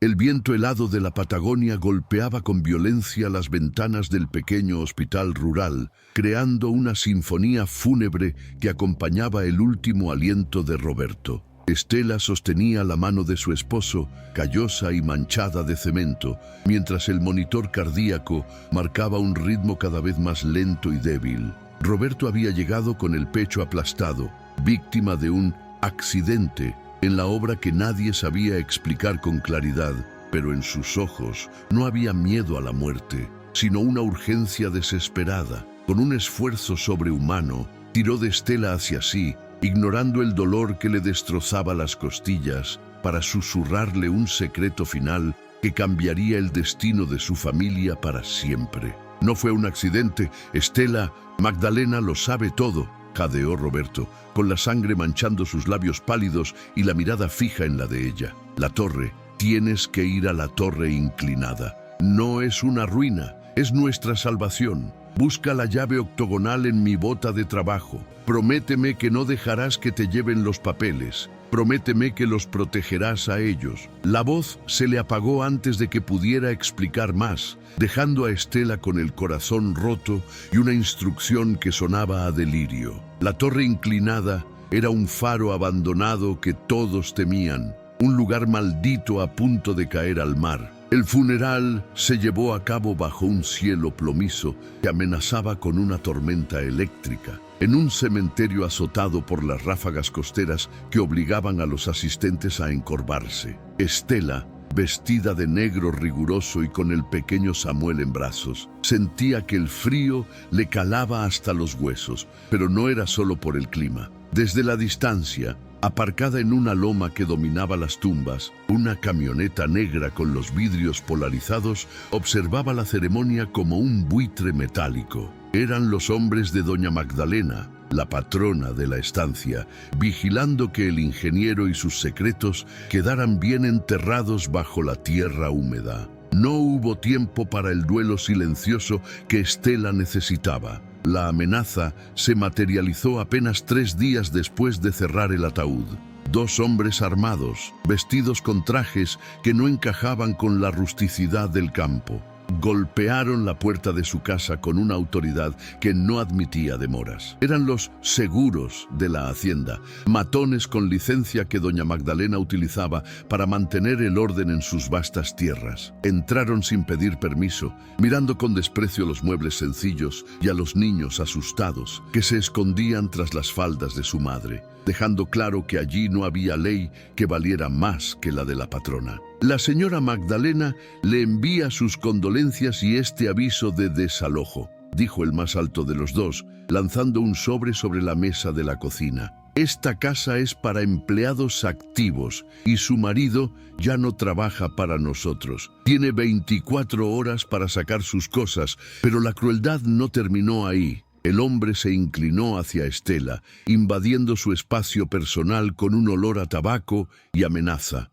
El viento helado de la Patagonia golpeaba con violencia las ventanas del pequeño hospital rural, creando una sinfonía fúnebre que acompañaba el último aliento de Roberto. Estela sostenía la mano de su esposo, callosa y manchada de cemento, mientras el monitor cardíaco marcaba un ritmo cada vez más lento y débil. Roberto había llegado con el pecho aplastado, víctima de un accidente en la obra que nadie sabía explicar con claridad, pero en sus ojos no había miedo a la muerte, sino una urgencia desesperada. Con un esfuerzo sobrehumano, tiró de Estela hacia sí, ignorando el dolor que le destrozaba las costillas, para susurrarle un secreto final que cambiaría el destino de su familia para siempre. No fue un accidente, Estela, Magdalena lo sabe todo, jadeó Roberto, con la sangre manchando sus labios pálidos y la mirada fija en la de ella. La torre, tienes que ir a la torre inclinada. No es una ruina, es nuestra salvación. Busca la llave octogonal en mi bota de trabajo. Prométeme que no dejarás que te lleven los papeles. Prométeme que los protegerás a ellos. La voz se le apagó antes de que pudiera explicar más, dejando a Estela con el corazón roto y una instrucción que sonaba a delirio. La torre inclinada era un faro abandonado que todos temían, un lugar maldito a punto de caer al mar. El funeral se llevó a cabo bajo un cielo plomizo que amenazaba con una tormenta eléctrica, en un cementerio azotado por las ráfagas costeras que obligaban a los asistentes a encorvarse. Estela, vestida de negro riguroso y con el pequeño Samuel en brazos, sentía que el frío le calaba hasta los huesos, pero no era solo por el clima. Desde la distancia, aparcada en una loma que dominaba las tumbas, una camioneta negra con los vidrios polarizados observaba la ceremonia como un buitre metálico. Eran los hombres de doña Magdalena, la patrona de la estancia, vigilando que el ingeniero y sus secretos quedaran bien enterrados bajo la tierra húmeda. No hubo tiempo para el duelo silencioso que Estela necesitaba. La amenaza se materializó apenas 3 días después de cerrar el ataúd. 2 hombres armados, vestidos con trajes que no encajaban con la rusticidad del campo, golpearon la puerta de su casa con una autoridad que no admitía demoras. Eran los seguros de la hacienda, matones con licencia que doña Magdalena utilizaba para mantener el orden en sus vastas tierras. Entraron sin pedir permiso, mirando con desprecio los muebles sencillos y a los niños asustados que se escondían tras las faldas de su madre, dejando claro que allí no había ley que valiera más que la de la patrona. La señora Magdalena le envía sus condolencias y este aviso de desalojo, dijo el más alto de los dos, lanzando un sobre la mesa de la cocina. Esta casa es para empleados activos y su marido ya no trabaja para nosotros. Tiene 24 horas para sacar sus cosas, pero la crueldad no terminó ahí. El hombre se inclinó hacia Estela, invadiendo su espacio personal con un olor a tabaco y amenaza.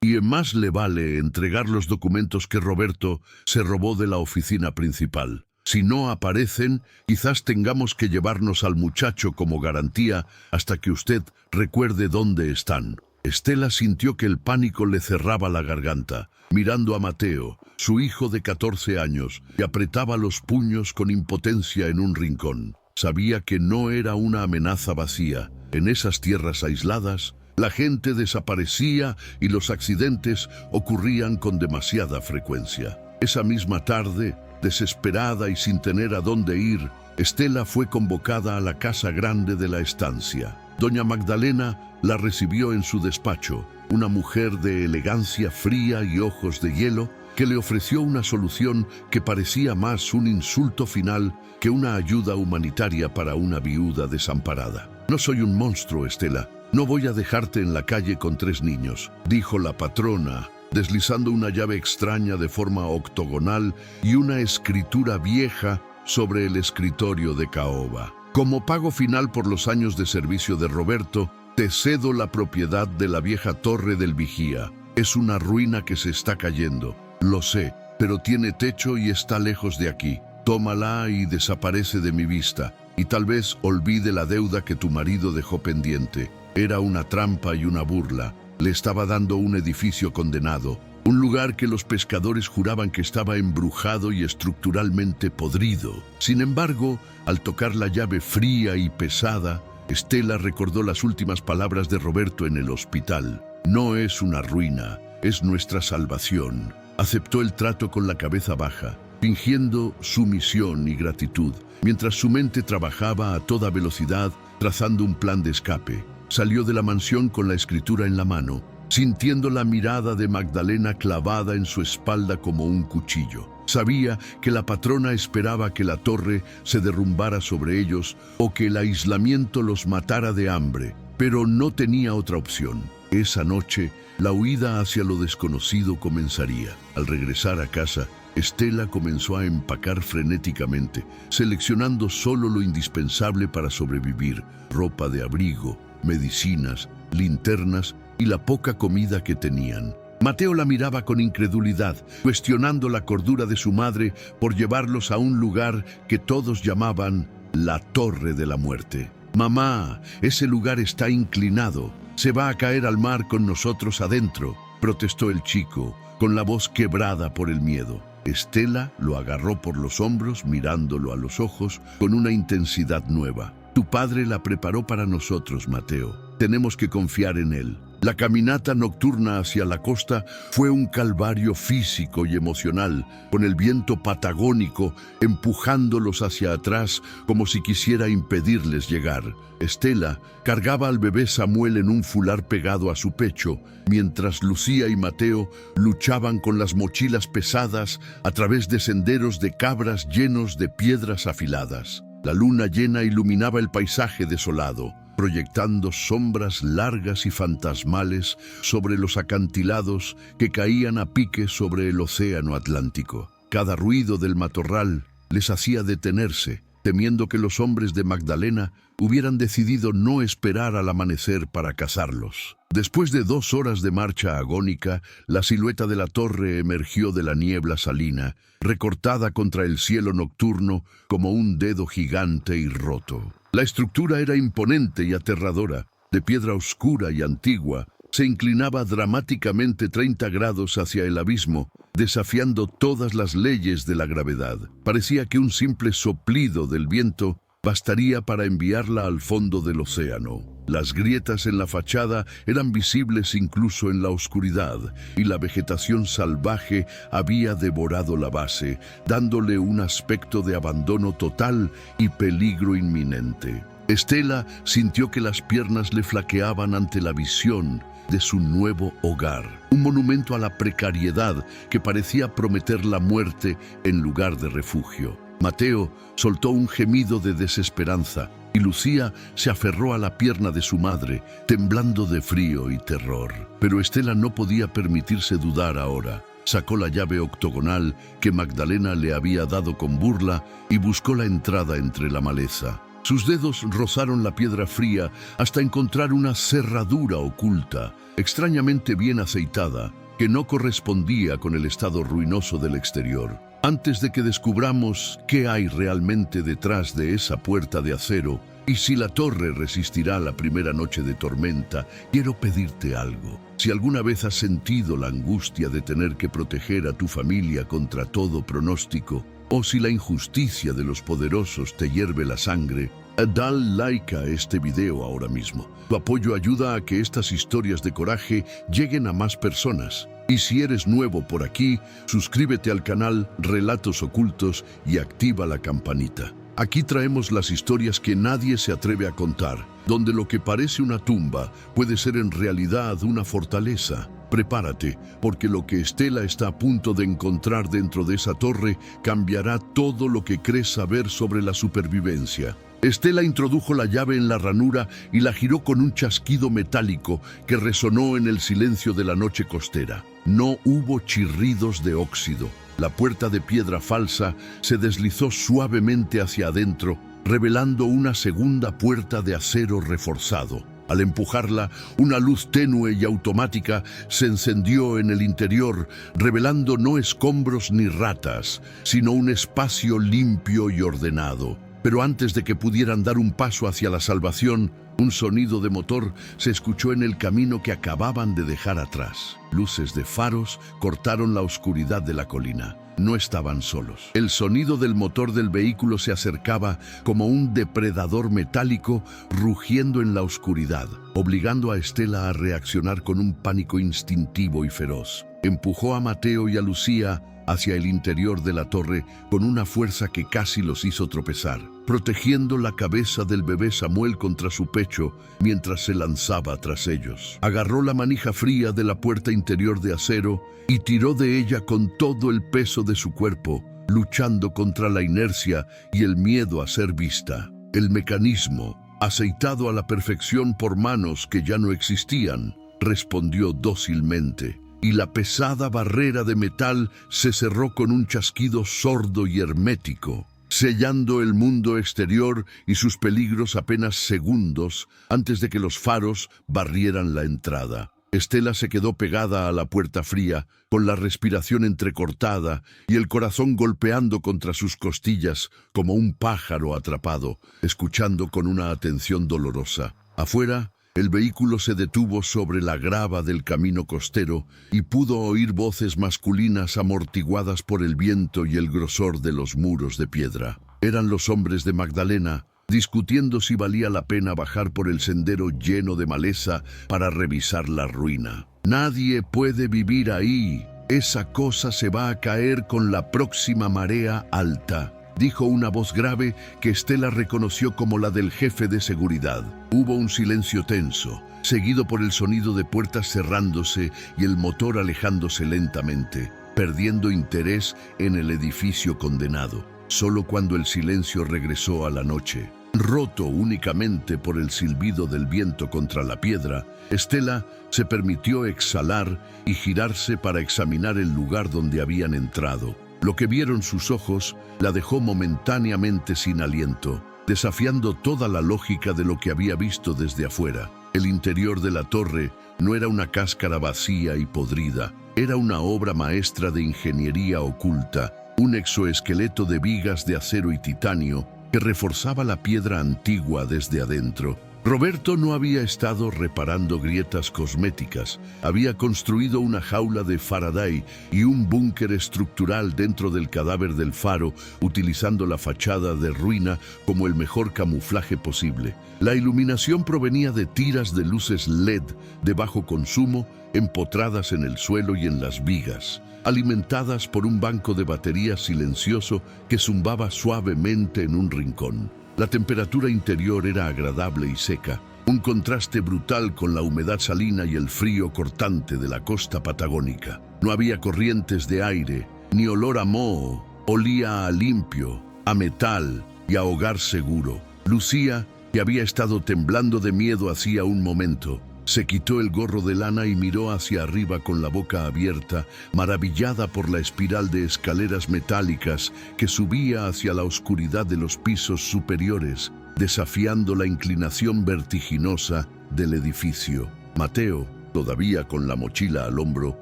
Y más le vale entregar los documentos que Roberto se robó de la oficina principal. Si no aparecen, quizás tengamos que llevarnos al muchacho como garantía hasta que usted recuerde dónde están. Estela sintió que el pánico le cerraba la garganta, mirando a Mateo, su hijo de 14 años, que apretaba los puños con impotencia en un rincón. Sabía que no era una amenaza vacía. En esas tierras aisladas, la gente desaparecía y los accidentes ocurrían con demasiada frecuencia. Esa misma tarde, desesperada y sin tener a dónde ir, Estela fue convocada a la casa grande de la estancia. Doña Magdalena la recibió en su despacho, una mujer de elegancia fría y ojos de hielo, que le ofreció una solución que parecía más un insulto final que una ayuda humanitaria para una viuda desamparada. No soy un monstruo, Estela. No voy a dejarte en la calle con 3 niños, dijo la patrona, deslizando una llave extraña de forma octogonal y una escritura vieja sobre el escritorio de caoba. Como pago final por los años de servicio de Roberto, te cedo la propiedad de la vieja torre del vigía. Es una ruina que se está cayendo, lo sé, pero tiene techo y está lejos de aquí. Tómala y desaparece de mi vista, y tal vez olvide la deuda que tu marido dejó pendiente. Era una trampa y una burla. Le estaba dando un edificio condenado, un lugar que los pescadores juraban que estaba embrujado y estructuralmente podrido. Sin embargo, al tocar la llave fría y pesada, Estela recordó las últimas palabras de Roberto en el hospital. No es una ruina, es nuestra salvación. Aceptó el trato con la cabeza baja, fingiendo sumisión y gratitud, mientras su mente trabajaba a toda velocidad, trazando un plan de escape. Salió de la mansión con la escritura en la mano, sintiendo la mirada de Magdalena clavada en su espalda como un cuchillo. Sabía que la patrona esperaba que la torre se derrumbara sobre ellos o que el aislamiento los matara de hambre, pero no tenía otra opción. Esa noche, la huida hacia lo desconocido comenzaría. Al regresar a casa, Estela comenzó a empacar frenéticamente, seleccionando solo lo indispensable para sobrevivir: ropa de abrigo, medicinas, linternas y la poca comida que tenían. Mateo la miraba con incredulidad, cuestionando la cordura de su madre por llevarlos a un lugar que todos llamaban la Torre de la Muerte. «Mamá, ese lugar está inclinado. Se va a caer al mar con nosotros adentro», protestó el chico, con la voz quebrada por el miedo. Estela lo agarró por los hombros, mirándolo a los ojos con una intensidad nueva. «Tu padre la preparó para nosotros, Mateo. Tenemos que confiar en él». La caminata nocturna hacia la costa fue un calvario físico y emocional, con el viento patagónico empujándolos hacia atrás como si quisiera impedirles llegar. Estela cargaba al bebé Samuel en un fular pegado a su pecho, mientras Lucía y Mateo luchaban con las mochilas pesadas a través de senderos de cabras llenos de piedras afiladas. La luna llena iluminaba el paisaje desolado, proyectando sombras largas y fantasmales sobre los acantilados que caían a pique sobre el océano Atlántico. Cada ruido del matorral les hacía detenerse, temiendo que los hombres de Magdalena hubieran decidido no esperar al amanecer para cazarlos. Después de 2 horas de marcha agónica, la silueta de la torre emergió de la niebla salina, recortada contra el cielo nocturno como un dedo gigante y roto. La estructura era imponente y aterradora, de piedra oscura y antigua. Se inclinaba dramáticamente 30 grados hacia el abismo, desafiando todas las leyes de la gravedad. Parecía que un simple soplido del viento bastaría para enviarla al fondo del océano. Las grietas en la fachada eran visibles incluso en la oscuridad, y la vegetación salvaje había devorado la base, dándole un aspecto de abandono total y peligro inminente. Estela sintió que las piernas le flaqueaban ante la visión de su nuevo hogar, un monumento a la precariedad que parecía prometer la muerte en lugar de refugio. Mateo soltó un gemido de desesperanza y Lucía se aferró a la pierna de su madre, temblando de frío y terror. Pero Estela no podía permitirse dudar ahora. Sacó la llave octogonal que Magdalena le había dado con burla y buscó la entrada entre la maleza. Sus dedos rozaron la piedra fría hasta encontrar una cerradura oculta, extrañamente bien aceitada, que no correspondía con el estado ruinoso del exterior. Antes de que descubramos qué hay realmente detrás de esa puerta de acero y si la torre resistirá la primera noche de tormenta, quiero pedirte algo. Si alguna vez has sentido la angustia de tener que proteger a tu familia contra todo pronóstico, o si la injusticia de los poderosos te hierve la sangre, dale like a este video ahora mismo. Tu apoyo ayuda a que estas historias de coraje lleguen a más personas. Y si eres nuevo por aquí, suscríbete al canal Relatos Ocultos y activa la campanita. Aquí traemos las historias que nadie se atreve a contar, donde lo que parece una tumba puede ser en realidad una fortaleza. Prepárate, porque lo que Estela está a punto de encontrar dentro de esa torre cambiará todo lo que crees saber sobre la supervivencia. Estela introdujo la llave en la ranura y la giró con un chasquido metálico que resonó en el silencio de la noche costera. No hubo chirridos de óxido. La puerta de piedra falsa se deslizó suavemente hacia adentro, revelando una segunda puerta de acero reforzado. Al empujarla, una luz tenue y automática se encendió en el interior, revelando no escombros ni ratas, sino un espacio limpio y ordenado. Pero antes de que pudieran dar un paso hacia la salvación, un sonido de motor se escuchó en el camino que acababan de dejar atrás. Luces de faros cortaron la oscuridad de la colina. No estaban solos. El sonido del motor del vehículo se acercaba como un depredador metálico rugiendo en la oscuridad, obligando a Estela a reaccionar con un pánico instintivo y feroz. Empujó a Mateo y a Lucía hacia el interior de la torre con una fuerza que casi los hizo tropezar, protegiendo la cabeza del bebé Samuel contra su pecho mientras se lanzaba tras ellos. Agarró la manija fría de la puerta interior de acero y tiró de ella con todo el peso de su cuerpo, luchando contra la inercia y el miedo a ser vista. El mecanismo, aceitado a la perfección por manos que ya no existían, respondió dócilmente, y la pesada barrera de metal se cerró con un chasquido sordo y hermético, sellando el mundo exterior y sus peligros apenas segundos antes de que los faros barrieran la entrada. Estela se quedó pegada a la puerta fría, con la respiración entrecortada y el corazón golpeando contra sus costillas como un pájaro atrapado, escuchando con una atención dolorosa. Afuera, el vehículo se detuvo sobre la grava del camino costero y pudo oír voces masculinas amortiguadas por el viento y el grosor de los muros de piedra. Eran los hombres de Magdalena, discutiendo si valía la pena bajar por el sendero lleno de maleza para revisar la ruina. «Nadie puede vivir ahí. Esa cosa se va a caer con la próxima marea alta», dijo una voz grave que Estela reconoció como la del jefe de seguridad. Hubo un silencio tenso, seguido por el sonido de puertas cerrándose y el motor alejándose lentamente, perdiendo interés en el edificio condenado. Solo cuando el silencio regresó a la noche, roto únicamente por el silbido del viento contra la piedra, Estela se permitió exhalar y girarse para examinar el lugar donde habían entrado. Lo que vieron sus ojos la dejó momentáneamente sin aliento, desafiando toda la lógica de lo que había visto desde afuera. El interior de la torre no era una cáscara vacía y podrida, era una obra maestra de ingeniería oculta, un exoesqueleto de vigas de acero y titanio que reforzaba la piedra antigua desde adentro. Roberto no había estado reparando grietas cosméticas, había construido una jaula de Faraday y un búnker estructural dentro del cadáver del faro, utilizando la fachada de ruina como el mejor camuflaje posible. La iluminación provenía de tiras de luces LED de bajo consumo, empotradas en el suelo y en las vigas, alimentadas por un banco de baterías silencioso que zumbaba suavemente en un rincón. La temperatura interior era agradable y seca, un contraste brutal con la humedad salina y el frío cortante de la costa patagónica. No había corrientes de aire, ni olor a moho, olía a limpio, a metal y a hogar seguro. Lucía, que había estado temblando de miedo hacía un momento, se quitó el gorro de lana y miró hacia arriba con la boca abierta, maravillada por la espiral de escaleras metálicas que subía hacia la oscuridad de los pisos superiores, desafiando la inclinación vertiginosa del edificio. Mateo, todavía con la mochila al hombro,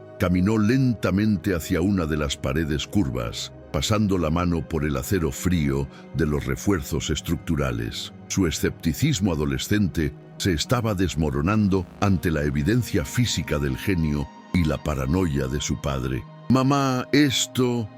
caminó lentamente hacia una de las paredes curvas, pasando la mano por el acero frío de los refuerzos estructurales. Su escepticismo adolescente se estaba desmoronando ante la evidencia física del genio y la paranoia de su padre. «Mamá, esto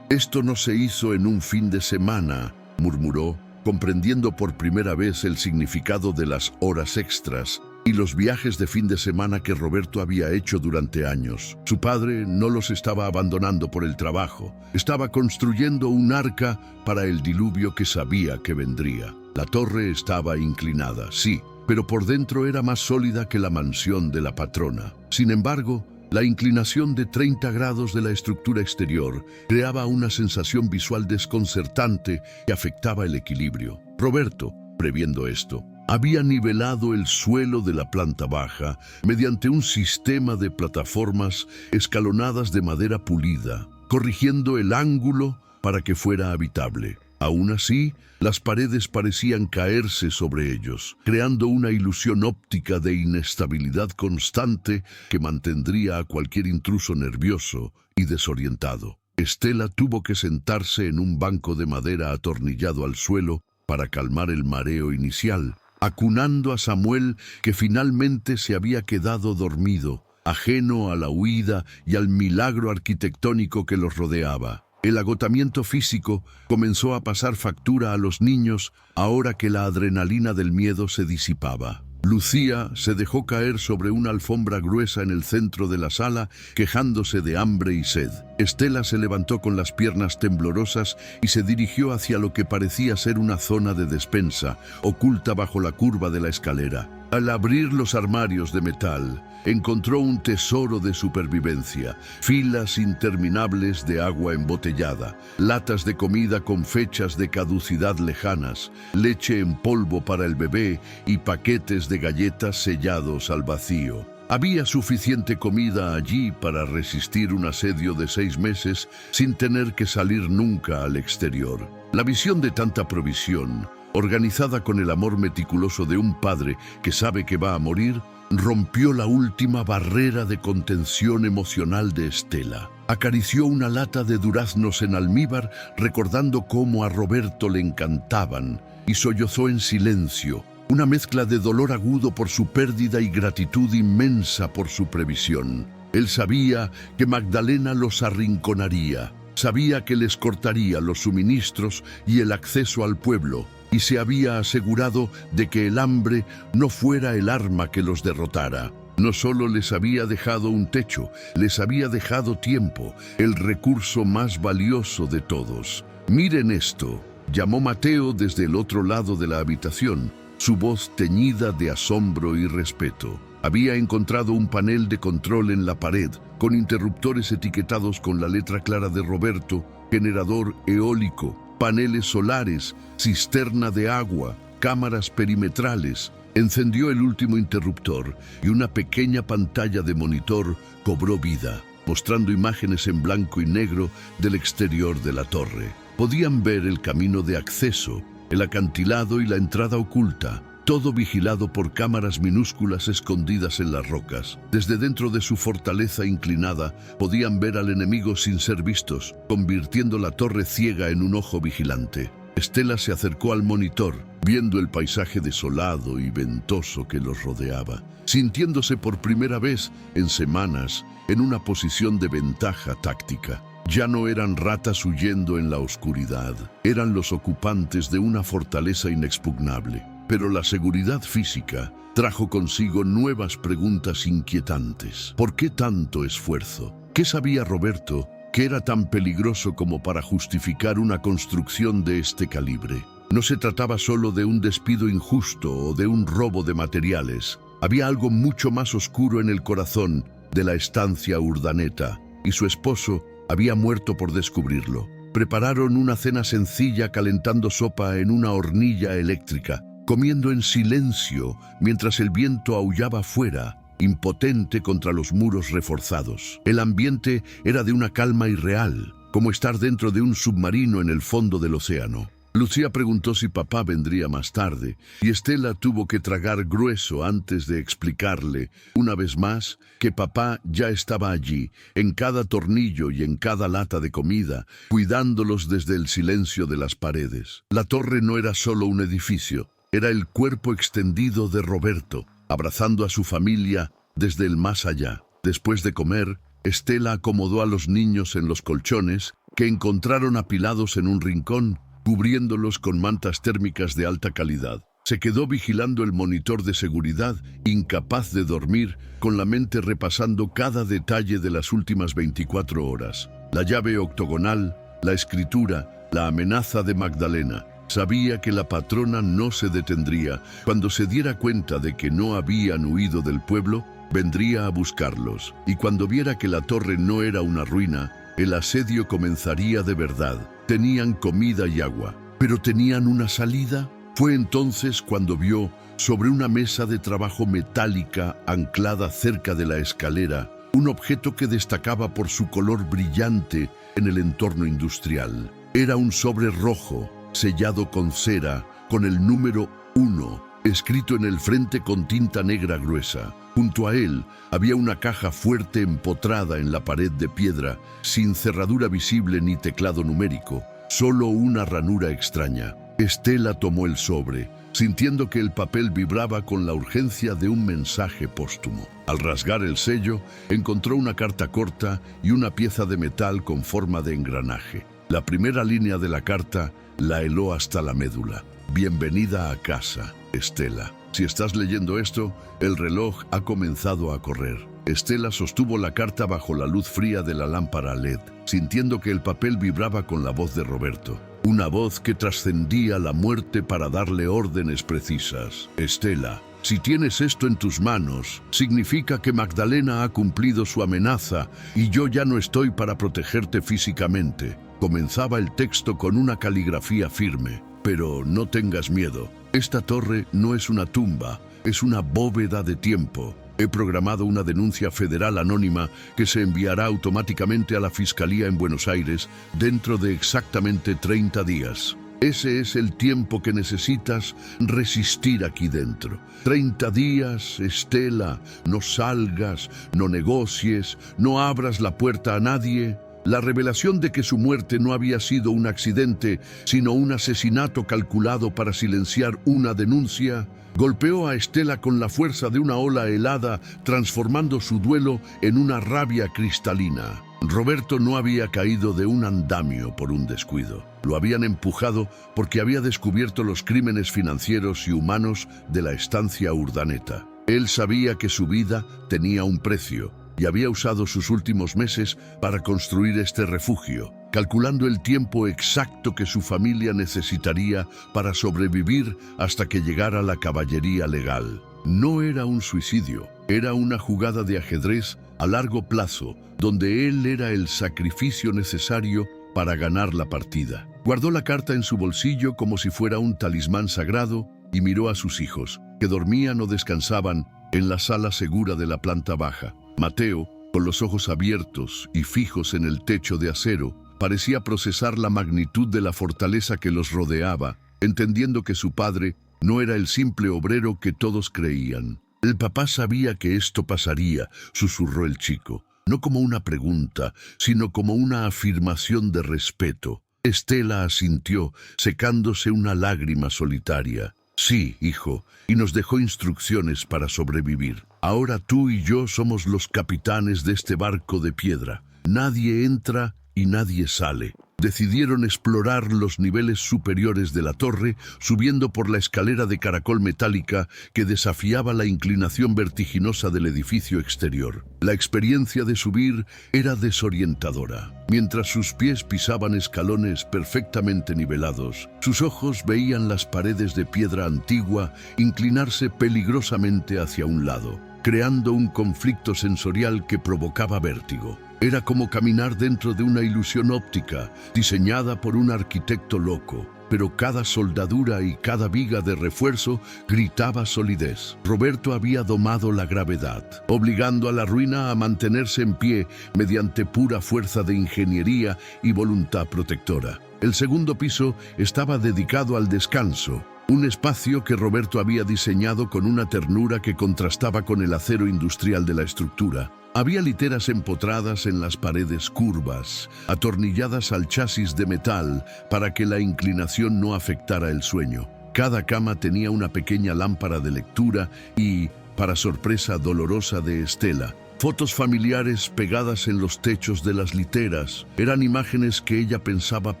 no se hizo en un fin de semana», murmuró, comprendiendo por primera vez el significado de las horas extras y los viajes de fin de semana que Roberto había hecho durante años. Su padre no los estaba abandonando por el trabajo, estaba construyendo un arca para el diluvio que sabía que vendría. La torre estaba inclinada, sí, pero por dentro era más sólida que la mansión de la patrona. Sin embargo, la inclinación de 30 grados de la estructura exterior creaba una sensación visual desconcertante que afectaba el equilibrio. Roberto, previendo esto, había nivelado el suelo de la planta baja mediante un sistema de plataformas escalonadas de madera pulida, corrigiendo el ángulo para que fuera habitable. Aún así, las paredes parecían caerse sobre ellos, creando una ilusión óptica de inestabilidad constante que mantendría a cualquier intruso nervioso y desorientado. Estela tuvo que sentarse en un banco de madera atornillado al suelo para calmar el mareo inicial, acunando a Samuel, que finalmente se había quedado dormido, ajeno a la huida y al milagro arquitectónico que los rodeaba. El agotamiento físico comenzó a pasar factura a los niños ahora que la adrenalina del miedo se disipaba. Lucía se dejó caer sobre una alfombra gruesa en el centro de la sala, quejándose de hambre y sed. Estela se levantó con las piernas temblorosas y se dirigió hacia lo que parecía ser una zona de despensa, oculta bajo la curva de la escalera. Al abrir los armarios de metal, encontró un tesoro de supervivencia: filas interminables de agua embotellada, latas de comida con fechas de caducidad lejanas, leche en polvo para el bebé y paquetes de galletas sellados al vacío. Había suficiente comida allí para resistir un asedio de 6 meses sin tener que salir nunca al exterior. La visión de tanta provisión, organizada con el amor meticuloso de un padre que sabe que va a morir, rompió la última barrera de contención emocional de Estela. Acarició una lata de duraznos en almíbar, recordando cómo a Roberto le encantaban, y sollozó en silencio, una mezcla de dolor agudo por su pérdida y gratitud inmensa por su previsión. Él sabía que Magdalena los arrinconaría, sabía que les cortaría los suministros y el acceso al pueblo, y se había asegurado de que el hambre no fuera el arma que los derrotara. No solo les había dejado un techo, les había dejado tiempo, el recurso más valioso de todos. «Miren esto», llamó Mateo desde el otro lado de la habitación, su voz teñida de asombro y respeto. Había encontrado un panel de control en la pared, con interruptores etiquetados con la letra clara de Roberto: generador eólico, paneles solares, cisterna de agua, cámaras perimetrales. Encendió el último interruptor y una pequeña pantalla de monitor cobró vida, mostrando imágenes en blanco y negro del exterior de la torre. Podían ver el camino de acceso, el acantilado y la entrada oculta, todo vigilado por cámaras minúsculas escondidas en las rocas. Desde dentro de su fortaleza inclinada podían ver al enemigo sin ser vistos, convirtiendo la torre ciega en un ojo vigilante. Estela se acercó al monitor, viendo el paisaje desolado y ventoso que los rodeaba, sintiéndose por primera vez en semanas en una posición de ventaja táctica. Ya no eran ratas huyendo en la oscuridad, eran los ocupantes de una fortaleza inexpugnable. Pero la seguridad física trajo consigo nuevas preguntas inquietantes. ¿Por qué tanto esfuerzo? ¿Qué sabía Roberto que era tan peligroso como para justificar una construcción de este calibre? No se trataba solo de un despido injusto o de un robo de materiales. Había algo mucho más oscuro en el corazón de la estancia Urdaneta, y su esposo había muerto por descubrirlo. Prepararon una cena sencilla calentando sopa en una hornilla eléctrica, comiendo en silencio mientras el viento aullaba afuera, impotente contra los muros reforzados. El ambiente era de una calma irreal, como estar dentro de un submarino en el fondo del océano. Lucía preguntó si papá vendría más tarde, y Estela tuvo que tragar grueso antes de explicarle, una vez más, que papá ya estaba allí, en cada tornillo y en cada lata de comida, cuidándolos desde el silencio de las paredes. La torre no era solo un edificio, era el cuerpo extendido de Roberto, abrazando a su familia desde el más allá. Después de comer, Estela acomodó a los niños en los colchones que encontraron apilados en un rincón, cubriéndolos con mantas térmicas de alta calidad. Se quedó vigilando el monitor de seguridad, incapaz de dormir, con la mente repasando cada detalle de las últimas 24 horas. La llave octogonal, la escritura, la amenaza de Magdalena. Sabía que la patrona no se detendría. Cuando se diera cuenta de que no habían huido del pueblo, vendría a buscarlos. Y cuando viera que la torre no era una ruina, el asedio comenzaría de verdad. Tenían comida y agua, pero ¿tenían una salida? Fue entonces cuando vio, sobre una mesa de trabajo metálica anclada cerca de la escalera, un objeto que destacaba por su color brillante en el entorno industrial. Era un sobre rojo, sellado con cera, con el número 1, escrito en el frente con tinta negra gruesa. Junto a él había una caja fuerte empotrada en la pared de piedra, sin cerradura visible ni teclado numérico, solo una ranura extraña. Estela tomó el sobre, sintiendo que el papel vibraba con la urgencia de un mensaje póstumo. Al rasgar el sello, encontró una carta corta y una pieza de metal con forma de engranaje. La primera línea de la carta la heló hasta la médula. Bienvenida a casa, Estela. Si estás leyendo esto, el reloj ha comenzado a correr. Estela sostuvo la carta bajo la luz fría de la lámpara LED, sintiendo que el papel vibraba con la voz de Roberto. Una voz que trascendía la muerte para darle órdenes precisas. Estela, si tienes esto en tus manos, significa que Magdalena ha cumplido su amenaza y yo ya no estoy para protegerte físicamente. Comenzaba el texto con una caligrafía firme. Pero no tengas miedo. Esta torre no es una tumba, es una bóveda de tiempo. He programado una denuncia federal anónima que se enviará automáticamente a la Fiscalía en Buenos Aires dentro de exactamente 30 días. Ese es el tiempo que necesitas resistir aquí dentro. 30 días, Estela, no salgas, no negocies, no abras la puerta a nadie. La revelación de que su muerte no había sido un accidente, sino un asesinato calculado para silenciar una denuncia, golpeó a Estela con la fuerza de una ola helada, transformando su duelo en una rabia cristalina. Roberto no había caído de un andamio por un descuido. Lo habían empujado porque había descubierto los crímenes financieros y humanos de la estancia Urdaneta. Él sabía que su vida tenía un precio y había usado sus últimos meses para construir este refugio, calculando el tiempo exacto que su familia necesitaría para sobrevivir hasta que llegara la caballería legal. No era un suicidio, era una jugada de ajedrez a largo plazo, donde él era el sacrificio necesario para ganar la partida. Guardó la carta en su bolsillo como si fuera un talismán sagrado y miró a sus hijos, que dormían o descansaban en la sala segura de la planta baja. Mateo, con los ojos abiertos y fijos en el techo de acero, parecía procesar la magnitud de la fortaleza que los rodeaba, entendiendo que su padre no era el simple obrero que todos creían. El papá sabía que esto pasaría, susurró el chico, no como una pregunta, sino como una afirmación de respeto. Estela asintió, secándose una lágrima solitaria. Sí, hijo, y nos dejó instrucciones para sobrevivir. Ahora tú y yo somos los capitanes de este barco de piedra. Nadie entra y nadie sale. Decidieron explorar los niveles superiores de la torre, subiendo por la escalera de caracol metálica que desafiaba la inclinación vertiginosa del edificio exterior. La experiencia de subir era desorientadora. Mientras sus pies pisaban escalones perfectamente nivelados, sus ojos veían las paredes de piedra antigua inclinarse peligrosamente hacia un lado, creando un conflicto sensorial que provocaba vértigo. Era como caminar dentro de una ilusión óptica, diseñada por un arquitecto loco, pero cada soldadura y cada viga de refuerzo gritaba solidez. Roberto había domado la gravedad, obligando a la ruina a mantenerse en pie mediante pura fuerza de ingeniería y voluntad protectora. El segundo piso estaba dedicado al descanso, un espacio que Roberto había diseñado con una ternura que contrastaba con el acero industrial de la estructura. Había literas empotradas en las paredes curvas, atornilladas al chasis de metal para que la inclinación no afectara el sueño. Cada cama tenía una pequeña lámpara de lectura y, para sorpresa dolorosa de Estela, fotos familiares pegadas en los techos de las literas. Eran imágenes que ella pensaba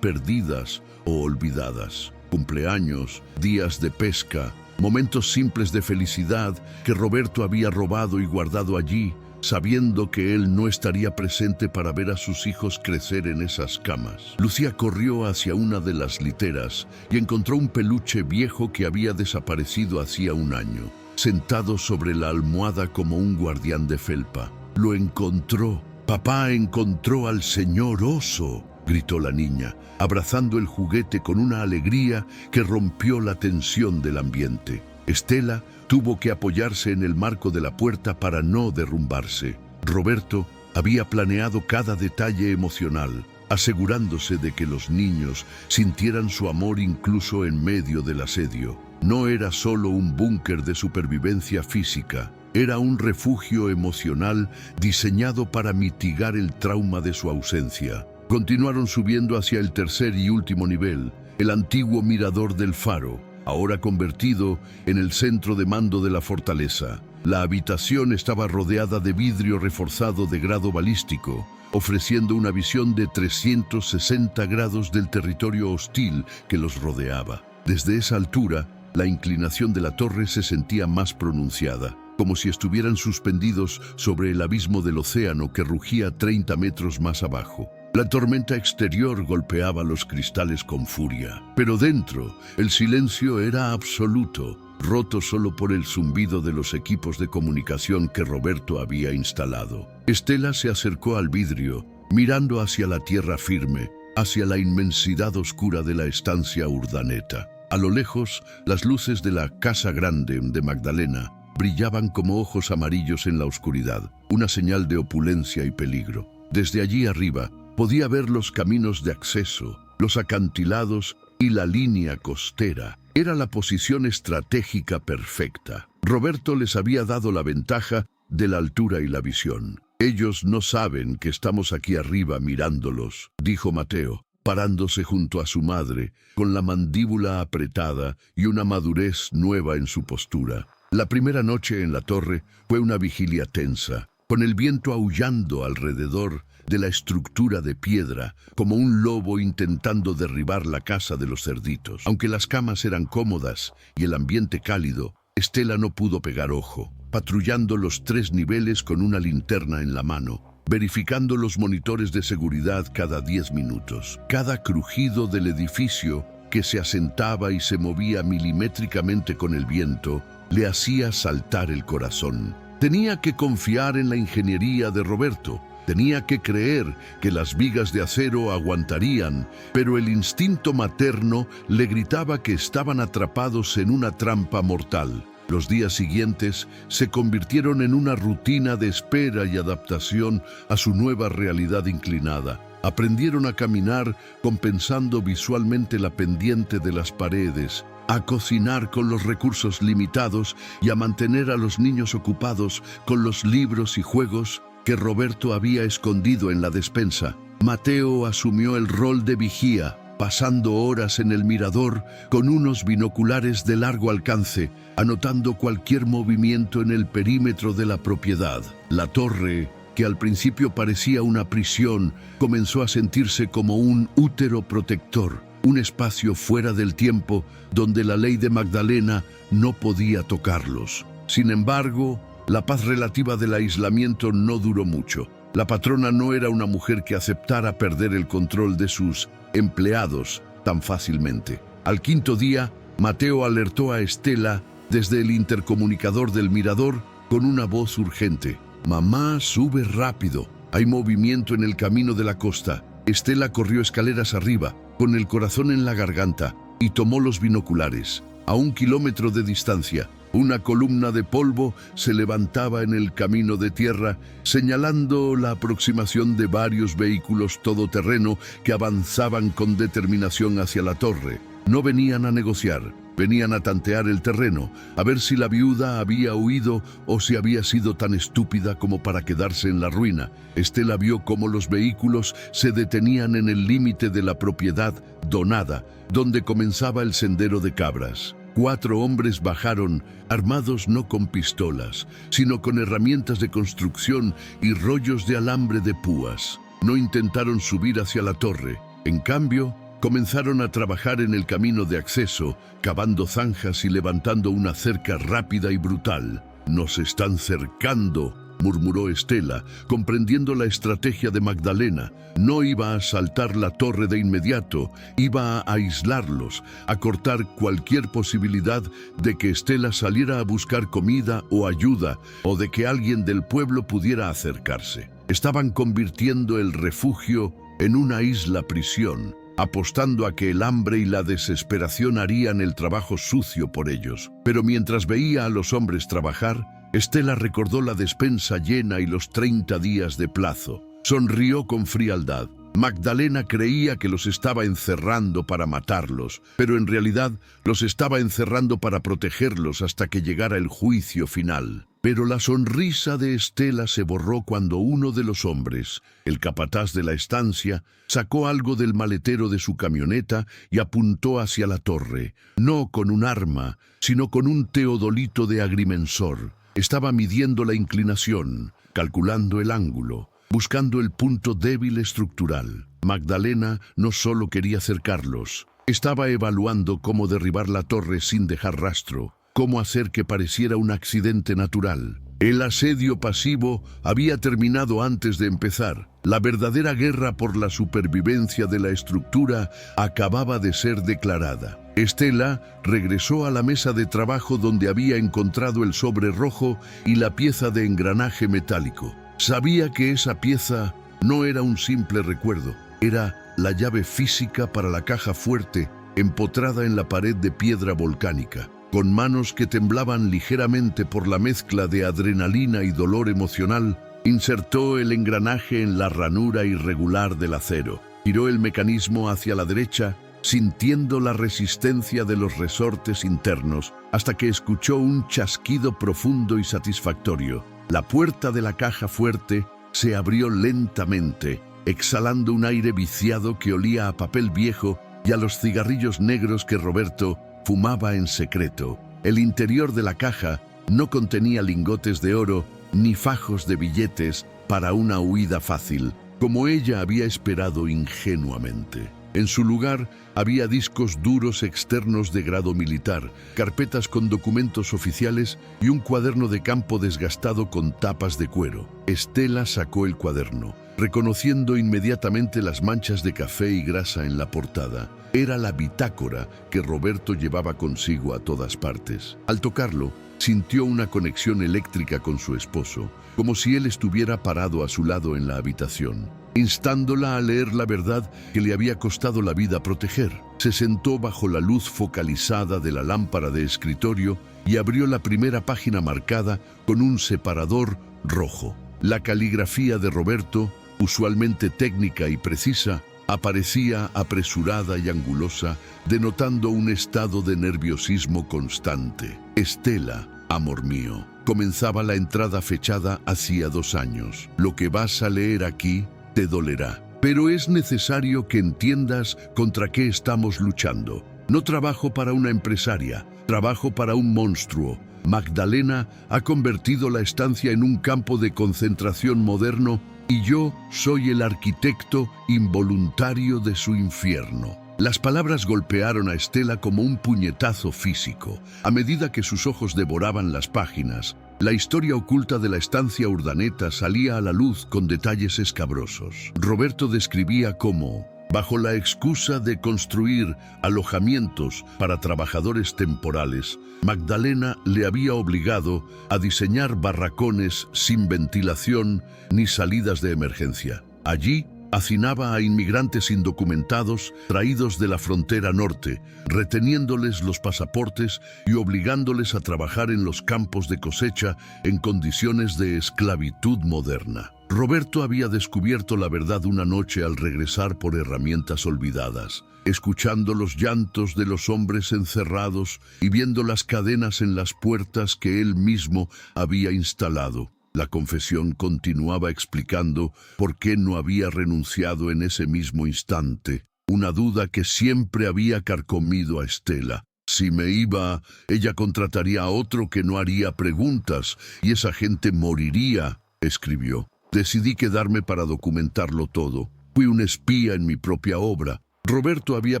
perdidas o olvidadas. Cumpleaños, días de pesca, momentos simples de felicidad que Roberto había robado y guardado allí, sabiendo que él no estaría presente para ver a sus hijos crecer en esas camas. Lucía corrió hacia una de las literas y encontró un peluche viejo que había desaparecido hacía un año, sentado sobre la almohada como un guardián de felpa. Lo encontró. Papá encontró al señor oso, gritó la niña, abrazando el juguete con una alegría que rompió la tensión del ambiente. Estela tuvo que apoyarse en el marco de la puerta para no derrumbarse. Roberto había planeado cada detalle emocional, asegurándose de que los niños sintieran su amor incluso en medio del asedio. No era solo un búnker de supervivencia física, era un refugio emocional diseñado para mitigar el trauma de su ausencia. Continuaron subiendo hacia el tercer y último nivel, el antiguo mirador del faro, ahora convertido en el centro de mando de la fortaleza. La habitación estaba rodeada de vidrio reforzado de grado balístico, ofreciendo una visión de 360 grados del territorio hostil que los rodeaba. Desde esa altura, la inclinación de la torre se sentía más pronunciada, como si estuvieran suspendidos sobre el abismo del océano que rugía 30 metros más abajo. La tormenta exterior golpeaba los cristales con furia, pero dentro el silencio era absoluto, roto solo por el zumbido de los equipos de comunicación que Roberto había instalado. Estela se acercó al vidrio, mirando hacia la tierra firme, hacia la inmensidad oscura de la estancia Urdaneta. A lo lejos, las luces de la Casa Grande de Magdalena brillaban como ojos amarillos en la oscuridad, una señal de opulencia y peligro. Desde allí arriba, podía ver los caminos de acceso, los acantilados y la línea costera. Era la posición estratégica perfecta. Roberto les había dado la ventaja de la altura y la visión. «Ellos no saben que estamos aquí arriba mirándolos», dijo Mateo, parándose junto a su madre, con la mandíbula apretada y una madurez nueva en su postura. La primera noche en la torre fue una vigilia tensa, con el viento aullando alrededor de la estructura de piedra, como un lobo intentando derribar la casa de los cerditos. Aunque las camas eran cómodas y el ambiente cálido, Estela no pudo pegar ojo, patrullando los 3 niveles con una linterna en la mano, verificando los monitores de seguridad cada 10 minutos. Cada crujido del edificio, que se asentaba y se movía milimétricamente con el viento, le hacía saltar el corazón. Tenía que confiar en la ingeniería de Roberto. Tenía que creer que las vigas de acero aguantarían, pero el instinto materno le gritaba que estaban atrapados en una trampa mortal. Los días siguientes se convirtieron en una rutina de espera y adaptación a su nueva realidad inclinada. Aprendieron a caminar compensando visualmente la pendiente de las paredes, a cocinar con los recursos limitados y a mantener a los niños ocupados con los libros y juegos que Roberto había escondido en la despensa. Mateo asumió el rol de vigía, pasando horas en el mirador con unos binoculares de largo alcance, anotando cualquier movimiento en el perímetro de la propiedad. La torre, que al principio parecía una prisión, comenzó a sentirse como un útero protector, un espacio fuera del tiempo donde la ley de Magdalena no podía tocarlos. Sin embargo, la paz relativa del aislamiento no duró mucho. La patrona no era una mujer que aceptara perder el control de sus empleados tan fácilmente. Al 5.º día, Mateo alertó a Estela desde el intercomunicador del mirador con una voz urgente. «Mamá, sube rápido. Hay movimiento en el camino de la costa». Estela corrió escaleras arriba, con el corazón en la garganta, y tomó los binoculares. A 1 kilómetro de distancia, una columna de polvo se levantaba en el camino de tierra, señalando la aproximación de varios vehículos todoterreno que avanzaban con determinación hacia la torre. No venían a negociar, venían a tantear el terreno, a ver si la viuda había huido o si había sido tan estúpida como para quedarse en la ruina. Estela vio cómo los vehículos se detenían en el límite de la propiedad donada, donde comenzaba el sendero de cabras. 4 hombres bajaron, armados no con pistolas, sino con herramientas de construcción y rollos de alambre de púas. No intentaron subir hacia la torre. En cambio, comenzaron a trabajar en el camino de acceso, cavando zanjas y levantando una cerca rápida y brutal. «Nos están cercando», murmuró Estela, comprendiendo la estrategia de Magdalena. No iba a asaltar la torre de inmediato, iba a aislarlos, a cortar cualquier posibilidad de que Estela saliera a buscar comida o ayuda, o de que alguien del pueblo pudiera acercarse. Estaban convirtiendo el refugio en una isla prisión, apostando a que el hambre y la desesperación harían el trabajo sucio por ellos. Pero mientras veía a los hombres trabajar, Estela recordó la despensa llena y los 30 días de plazo. Sonrió con frialdad. Magdalena creía que los estaba encerrando para matarlos, pero en realidad los estaba encerrando para protegerlos hasta que llegara el juicio final. Pero la sonrisa de Estela se borró cuando uno de los hombres, el capataz de la estancia, sacó algo del maletero de su camioneta y apuntó hacia la torre, no con un arma, sino con un teodolito de agrimensor. Estaba midiendo la inclinación, calculando el ángulo, buscando el punto débil estructural. Magdalena no solo quería acercarlos, estaba evaluando cómo derribar la torre sin dejar rastro, cómo hacer que pareciera un accidente natural. El asedio pasivo había terminado antes de empezar. La verdadera guerra por la supervivencia de la estructura acababa de ser declarada. Estela regresó a la mesa de trabajo donde había encontrado el sobre rojo y la pieza de engranaje metálico. Sabía que esa pieza no era un simple recuerdo, era la llave física para la caja fuerte empotrada en la pared de piedra volcánica. Con manos que temblaban ligeramente por la mezcla de adrenalina y dolor emocional, insertó el engranaje en la ranura irregular del acero. Giró el mecanismo hacia la derecha, sintiendo la resistencia de los resortes internos, hasta que escuchó un chasquido profundo y satisfactorio. La puerta de la caja fuerte se abrió lentamente, exhalando un aire viciado que olía a papel viejo y a los cigarrillos negros que Roberto fumaba en secreto. El interior de la caja no contenía lingotes de oro ni fajos de billetes para una huida fácil, como ella había esperado ingenuamente. En su lugar había discos duros externos de grado militar, carpetas con documentos oficiales y un cuaderno de campo desgastado con tapas de cuero. Estela sacó el cuaderno, reconociendo inmediatamente las manchas de café y grasa en la portada. Era la bitácora que Roberto llevaba consigo a todas partes. Al tocarlo, sintió una conexión eléctrica con su esposo, como si él estuviera parado a su lado en la habitación, instándola a leer la verdad que le había costado la vida proteger. Se sentó bajo la luz focalizada de la lámpara de escritorio y abrió la primera página marcada con un separador rojo. La caligrafía de Roberto, usualmente técnica y precisa, aparecía apresurada y angulosa, denotando un estado de nerviosismo constante. Estela, amor mío, comenzaba la entrada fechada hacía 2 años. Lo que vas a leer aquí te dolerá, pero es necesario que entiendas contra qué estamos luchando. No trabajo para una empresaria, trabajo para un monstruo. Magdalena ha convertido la estancia en un campo de concentración moderno y yo soy el arquitecto involuntario de su infierno. Las palabras golpearon a Estela como un puñetazo físico. A medida que sus ojos devoraban las páginas, la historia oculta de la estancia Urdaneta salía a la luz con detalles escabrosos. Roberto describía cómo, bajo la excusa de construir alojamientos para trabajadores temporales, Magdalena le había obligado a diseñar barracones sin ventilación ni salidas de emergencia. Allí hacinaba a inmigrantes indocumentados traídos de la frontera norte, reteniéndoles los pasaportes y obligándoles a trabajar en los campos de cosecha en condiciones de esclavitud moderna. Roberto había descubierto la verdad una noche al regresar por herramientas olvidadas, escuchando los llantos de los hombres encerrados y viendo las cadenas en las puertas que él mismo había instalado. La confesión continuaba explicando por qué no había renunciado en ese mismo instante, una duda que siempre había carcomido a Estela. Si me iba, ella contrataría a otro que no haría preguntas y esa gente moriría, escribió. Decidí quedarme para documentarlo todo. Fui un espía en mi propia obra. Roberto había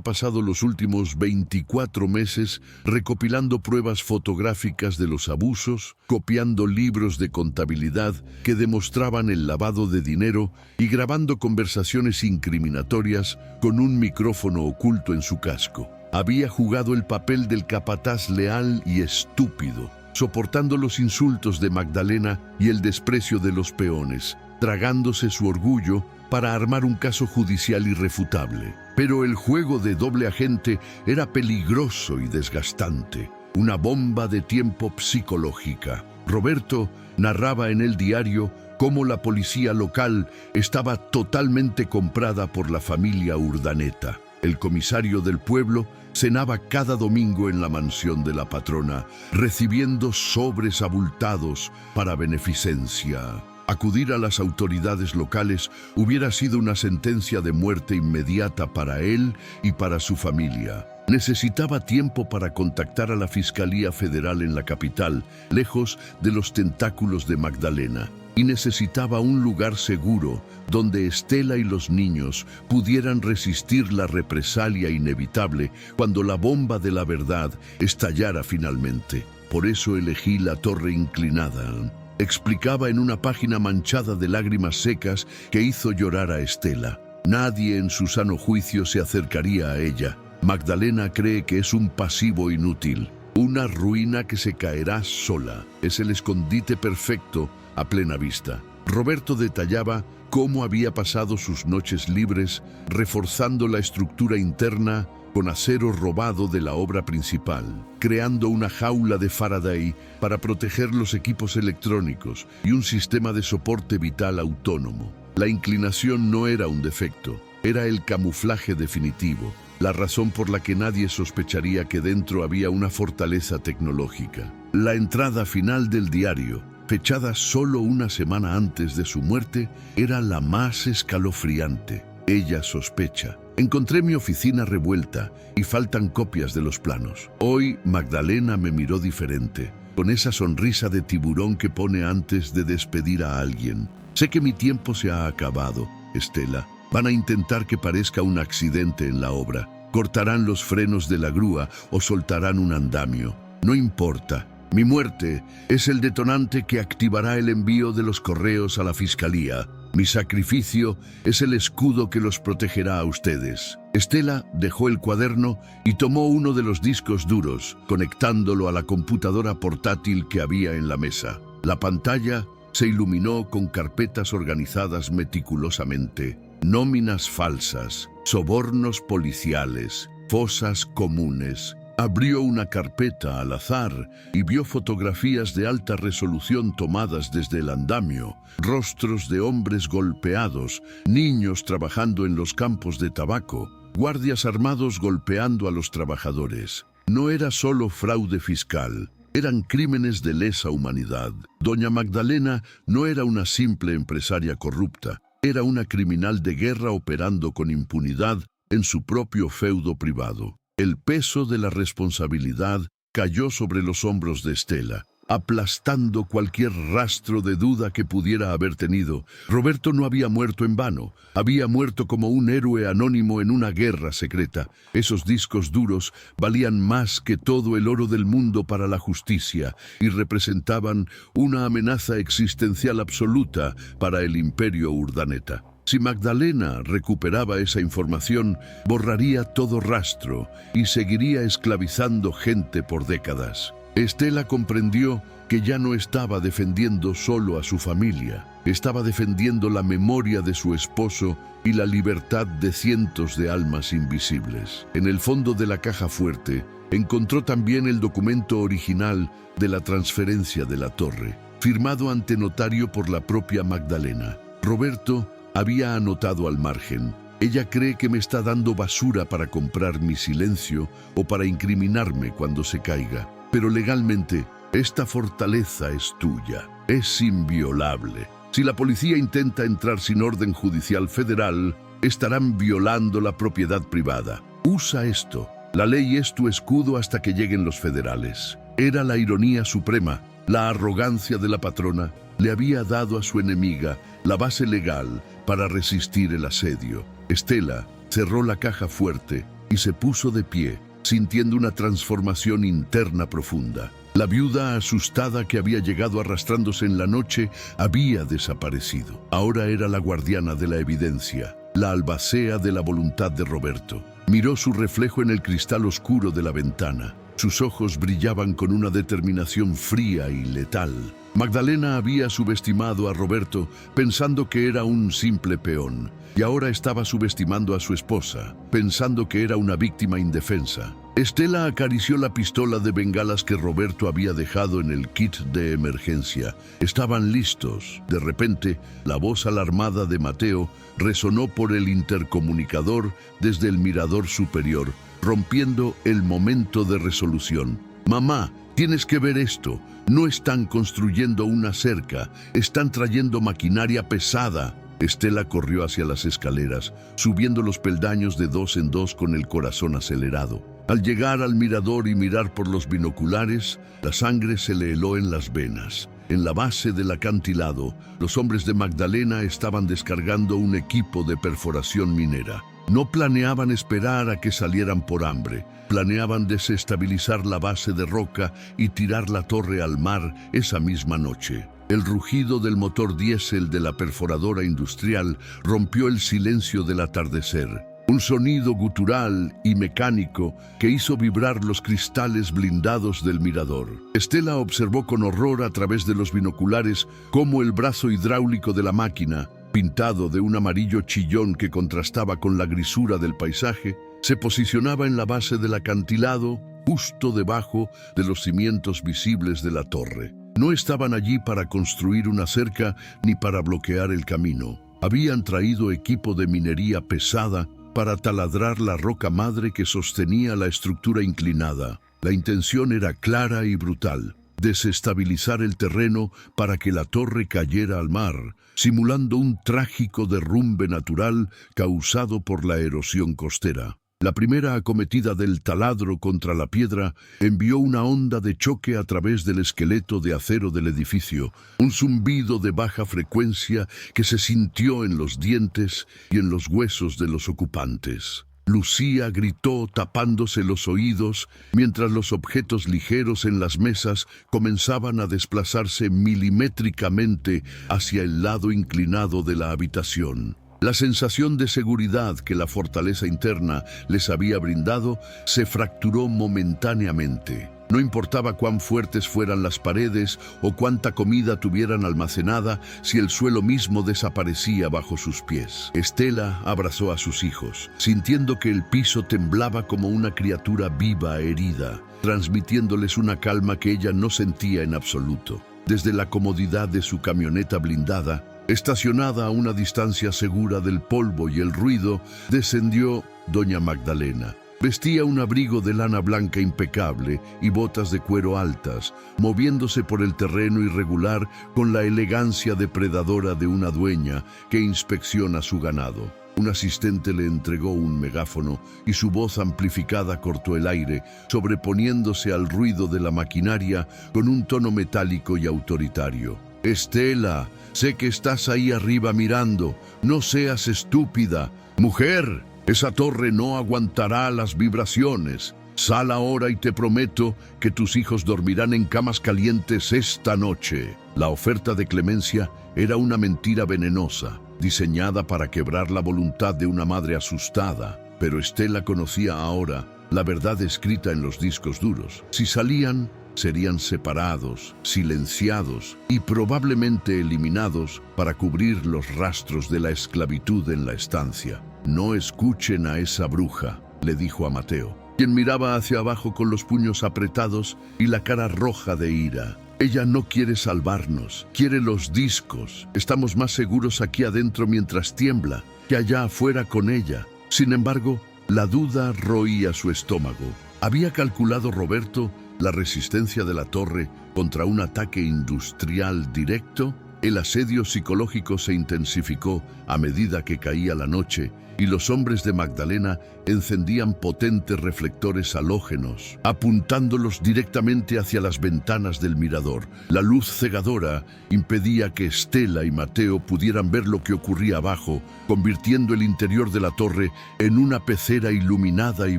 pasado los últimos 24 meses recopilando pruebas fotográficas de los abusos, copiando libros de contabilidad que demostraban el lavado de dinero y grabando conversaciones incriminatorias con un micrófono oculto en su casco. Había jugado el papel del capataz leal y estúpido, soportando los insultos de Magdalena y el desprecio de los peones, tragándose su orgullo para armar un caso judicial irrefutable. Pero el juego de doble agente era peligroso y desgastante, una bomba de tiempo psicológica. Roberto narraba en el diario cómo la policía local estaba totalmente comprada por la familia Urdaneta. El comisario del pueblo cenaba cada domingo en la mansión de la patrona, recibiendo sobres abultados para beneficencia. Acudir a las autoridades locales hubiera sido una sentencia de muerte inmediata para él y para su familia. Necesitaba tiempo para contactar a la Fiscalía Federal en la capital, lejos de los tentáculos de Magdalena. Y necesitaba un lugar seguro donde Estela y los niños pudieran resistir la represalia inevitable cuando la bomba de la verdad estallara finalmente. Por eso elegí la torre inclinada. Explicaba en una página manchada de lágrimas secas que hizo llorar a Estela. Nadie en su sano juicio se acercaría a ella. Magdalena cree que es un pasivo inútil, una ruina que se caerá sola. Es el escondite perfecto a plena vista. Roberto detallaba cómo había pasado sus noches libres, reforzando la estructura interna con acero robado de la obra principal, creando una jaula de Faraday para proteger los equipos electrónicos y un sistema de soporte vital autónomo. La inclinación no era un defecto, era el camuflaje definitivo, la razón por la que nadie sospecharía que dentro había una fortaleza tecnológica. La entrada final del diario, fechada solo una semana antes de su muerte, era la más escalofriante. Ella sospecha. Encontré mi oficina revuelta y faltan copias de los planos. Hoy Magdalena me miró diferente, con esa sonrisa de tiburón que pone antes de despedir a alguien. Sé que mi tiempo se ha acabado, Estela. Van a intentar que parezca un accidente en la obra. Cortarán los frenos de la grúa o soltarán un andamio. No importa. Mi muerte es el detonante que activará el envío de los correos a la fiscalía. Mi sacrificio es el escudo que los protegerá a ustedes. Estela dejó el cuaderno y tomó uno de los discos duros, conectándolo a la computadora portátil que había en la mesa. La pantalla se iluminó con carpetas organizadas meticulosamente. Nóminas falsas, sobornos policiales, fosas comunes. Abrió una carpeta al azar y vio fotografías de alta resolución tomadas desde el andamio, rostros de hombres golpeados, niños trabajando en los campos de tabaco, guardias armados golpeando a los trabajadores. No era solo fraude fiscal, eran crímenes de lesa humanidad. Doña Magdalena no era una simple empresaria corrupta, era una criminal de guerra operando con impunidad en su propio feudo privado. El peso de la responsabilidad cayó sobre los hombros de Estela, aplastando cualquier rastro de duda que pudiera haber tenido. Roberto no había muerto en vano, había muerto como un héroe anónimo en una guerra secreta. Esos discos duros valían más que todo el oro del mundo para la justicia y representaban una amenaza existencial absoluta para el imperio Urdaneta. Si Magdalena recuperaba esa información, borraría todo rastro y seguiría esclavizando gente por décadas. Estela comprendió que ya no estaba defendiendo solo a su familia, estaba defendiendo la memoria de su esposo y la libertad de cientos de almas invisibles. En el fondo de la caja fuerte, encontró también el documento original de la transferencia de la torre, firmado ante notario por la propia Magdalena. Roberto había anotado al margen: ella cree que me está dando basura para comprar mi silencio o para incriminarme cuando se caiga. Pero legalmente, esta fortaleza es tuya, es inviolable. Si la policía intenta entrar sin orden judicial federal, estarán violando la propiedad privada. Usa esto. La ley es tu escudo hasta que lleguen los federales. Era la ironía suprema. La arrogancia de la patrona le había dado a su enemiga la base legal para resistir el asedio. Estela cerró la caja fuerte y se puso de pie, sintiendo una transformación interna profunda. La viuda asustada que había llegado arrastrándose en la noche había desaparecido. Ahora era la guardiana de la evidencia, la albacea de la voluntad de Roberto. Miró su reflejo en el cristal oscuro de la ventana. Sus ojos brillaban con una determinación fría y letal. Magdalena había subestimado a Roberto pensando que era un simple peón, y ahora estaba subestimando a su esposa, pensando que era una víctima indefensa. Estela acarició la pistola de bengalas que Roberto había dejado en el kit de emergencia. Estaban listos. De repente, la voz alarmada de Mateo resonó por el intercomunicador desde el mirador superior, rompiendo el momento de resolución. «Mamá, tienes que ver esto. No están construyendo una cerca, están trayendo maquinaria pesada». Estela corrió hacia las escaleras, subiendo los peldaños de dos en dos con el corazón acelerado. Al llegar al mirador y mirar por los binoculares, la sangre se le heló en las venas. En la base del acantilado, los hombres de Magdalena estaban descargando un equipo de perforación minera. No planeaban esperar a que salieran por hambre. Planeaban desestabilizar la base de roca y tirar la torre al mar esa misma noche. El rugido del motor diésel de la perforadora industrial rompió el silencio del atardecer. Un sonido gutural y mecánico que hizo vibrar los cristales blindados del mirador. Estela observó con horror a través de los binoculares cómo el brazo hidráulico de la máquina, pintado de un amarillo chillón que contrastaba con la grisura del paisaje, se posicionaba en la base del acantilado, justo debajo de los cimientos visibles de la torre. No estaban allí para construir una cerca ni para bloquear el camino. Habían traído equipo de minería pesada para taladrar la roca madre que sostenía la estructura inclinada. La intención era clara y brutal: desestabilizar el terreno para que la torre cayera al mar, simulando un trágico derrumbe natural causado por la erosión costera. La primera acometida del taladro contra la piedra envió una onda de choque a través del esqueleto de acero del edificio, un zumbido de baja frecuencia que se sintió en los dientes y en los huesos de los ocupantes. Lucía gritó tapándose los oídos mientras los objetos ligeros en las mesas comenzaban a desplazarse milimétricamente hacia el lado inclinado de la habitación. La sensación de seguridad que la fortaleza interna les había brindado se fracturó momentáneamente. No importaba cuán fuertes fueran las paredes o cuánta comida tuvieran almacenada, si el suelo mismo desaparecía bajo sus pies. Estela abrazó a sus hijos, sintiendo que el piso temblaba como una criatura viva herida, transmitiéndoles una calma que ella no sentía en absoluto. Desde la comodidad de su camioneta blindada, estacionada a una distancia segura del polvo y el ruido, descendió doña Magdalena. Vestía un abrigo de lana blanca impecable y botas de cuero altas, moviéndose por el terreno irregular con la elegancia depredadora de una dueña que inspecciona su ganado. Un asistente le entregó un megáfono y su voz amplificada cortó el aire, sobreponiéndose al ruido de la maquinaria con un tono metálico y autoritario. «Estela, sé que estás ahí arriba mirando. No seas estúpida. Mujer, esa torre no aguantará las vibraciones. Sal ahora y te prometo que tus hijos dormirán en camas calientes esta noche». La oferta de clemencia era una mentira venenosa, diseñada para quebrar la voluntad de una madre asustada. Pero Estela conocía ahora la verdad escrita en los discos duros. Si salían, serían separados, silenciados y probablemente eliminados para cubrir los rastros de la esclavitud en la estancia. «No escuchen a esa bruja», le dijo a Mateo, quien miraba hacia abajo con los puños apretados y la cara roja de ira. «Ella no quiere salvarnos, quiere los discos. Estamos más seguros aquí adentro mientras tiembla que allá afuera con ella». Sin embargo, la duda roía su estómago. ¿Había calculado Roberto la resistencia de la torre contra un ataque industrial directo? El asedio psicológico se intensificó a medida que caía la noche y los hombres de Magdalena encendían potentes reflectores halógenos, apuntándolos directamente hacia las ventanas del mirador. La luz cegadora impedía que Estela y Mateo pudieran ver lo que ocurría abajo, convirtiendo el interior de la torre en una pecera iluminada y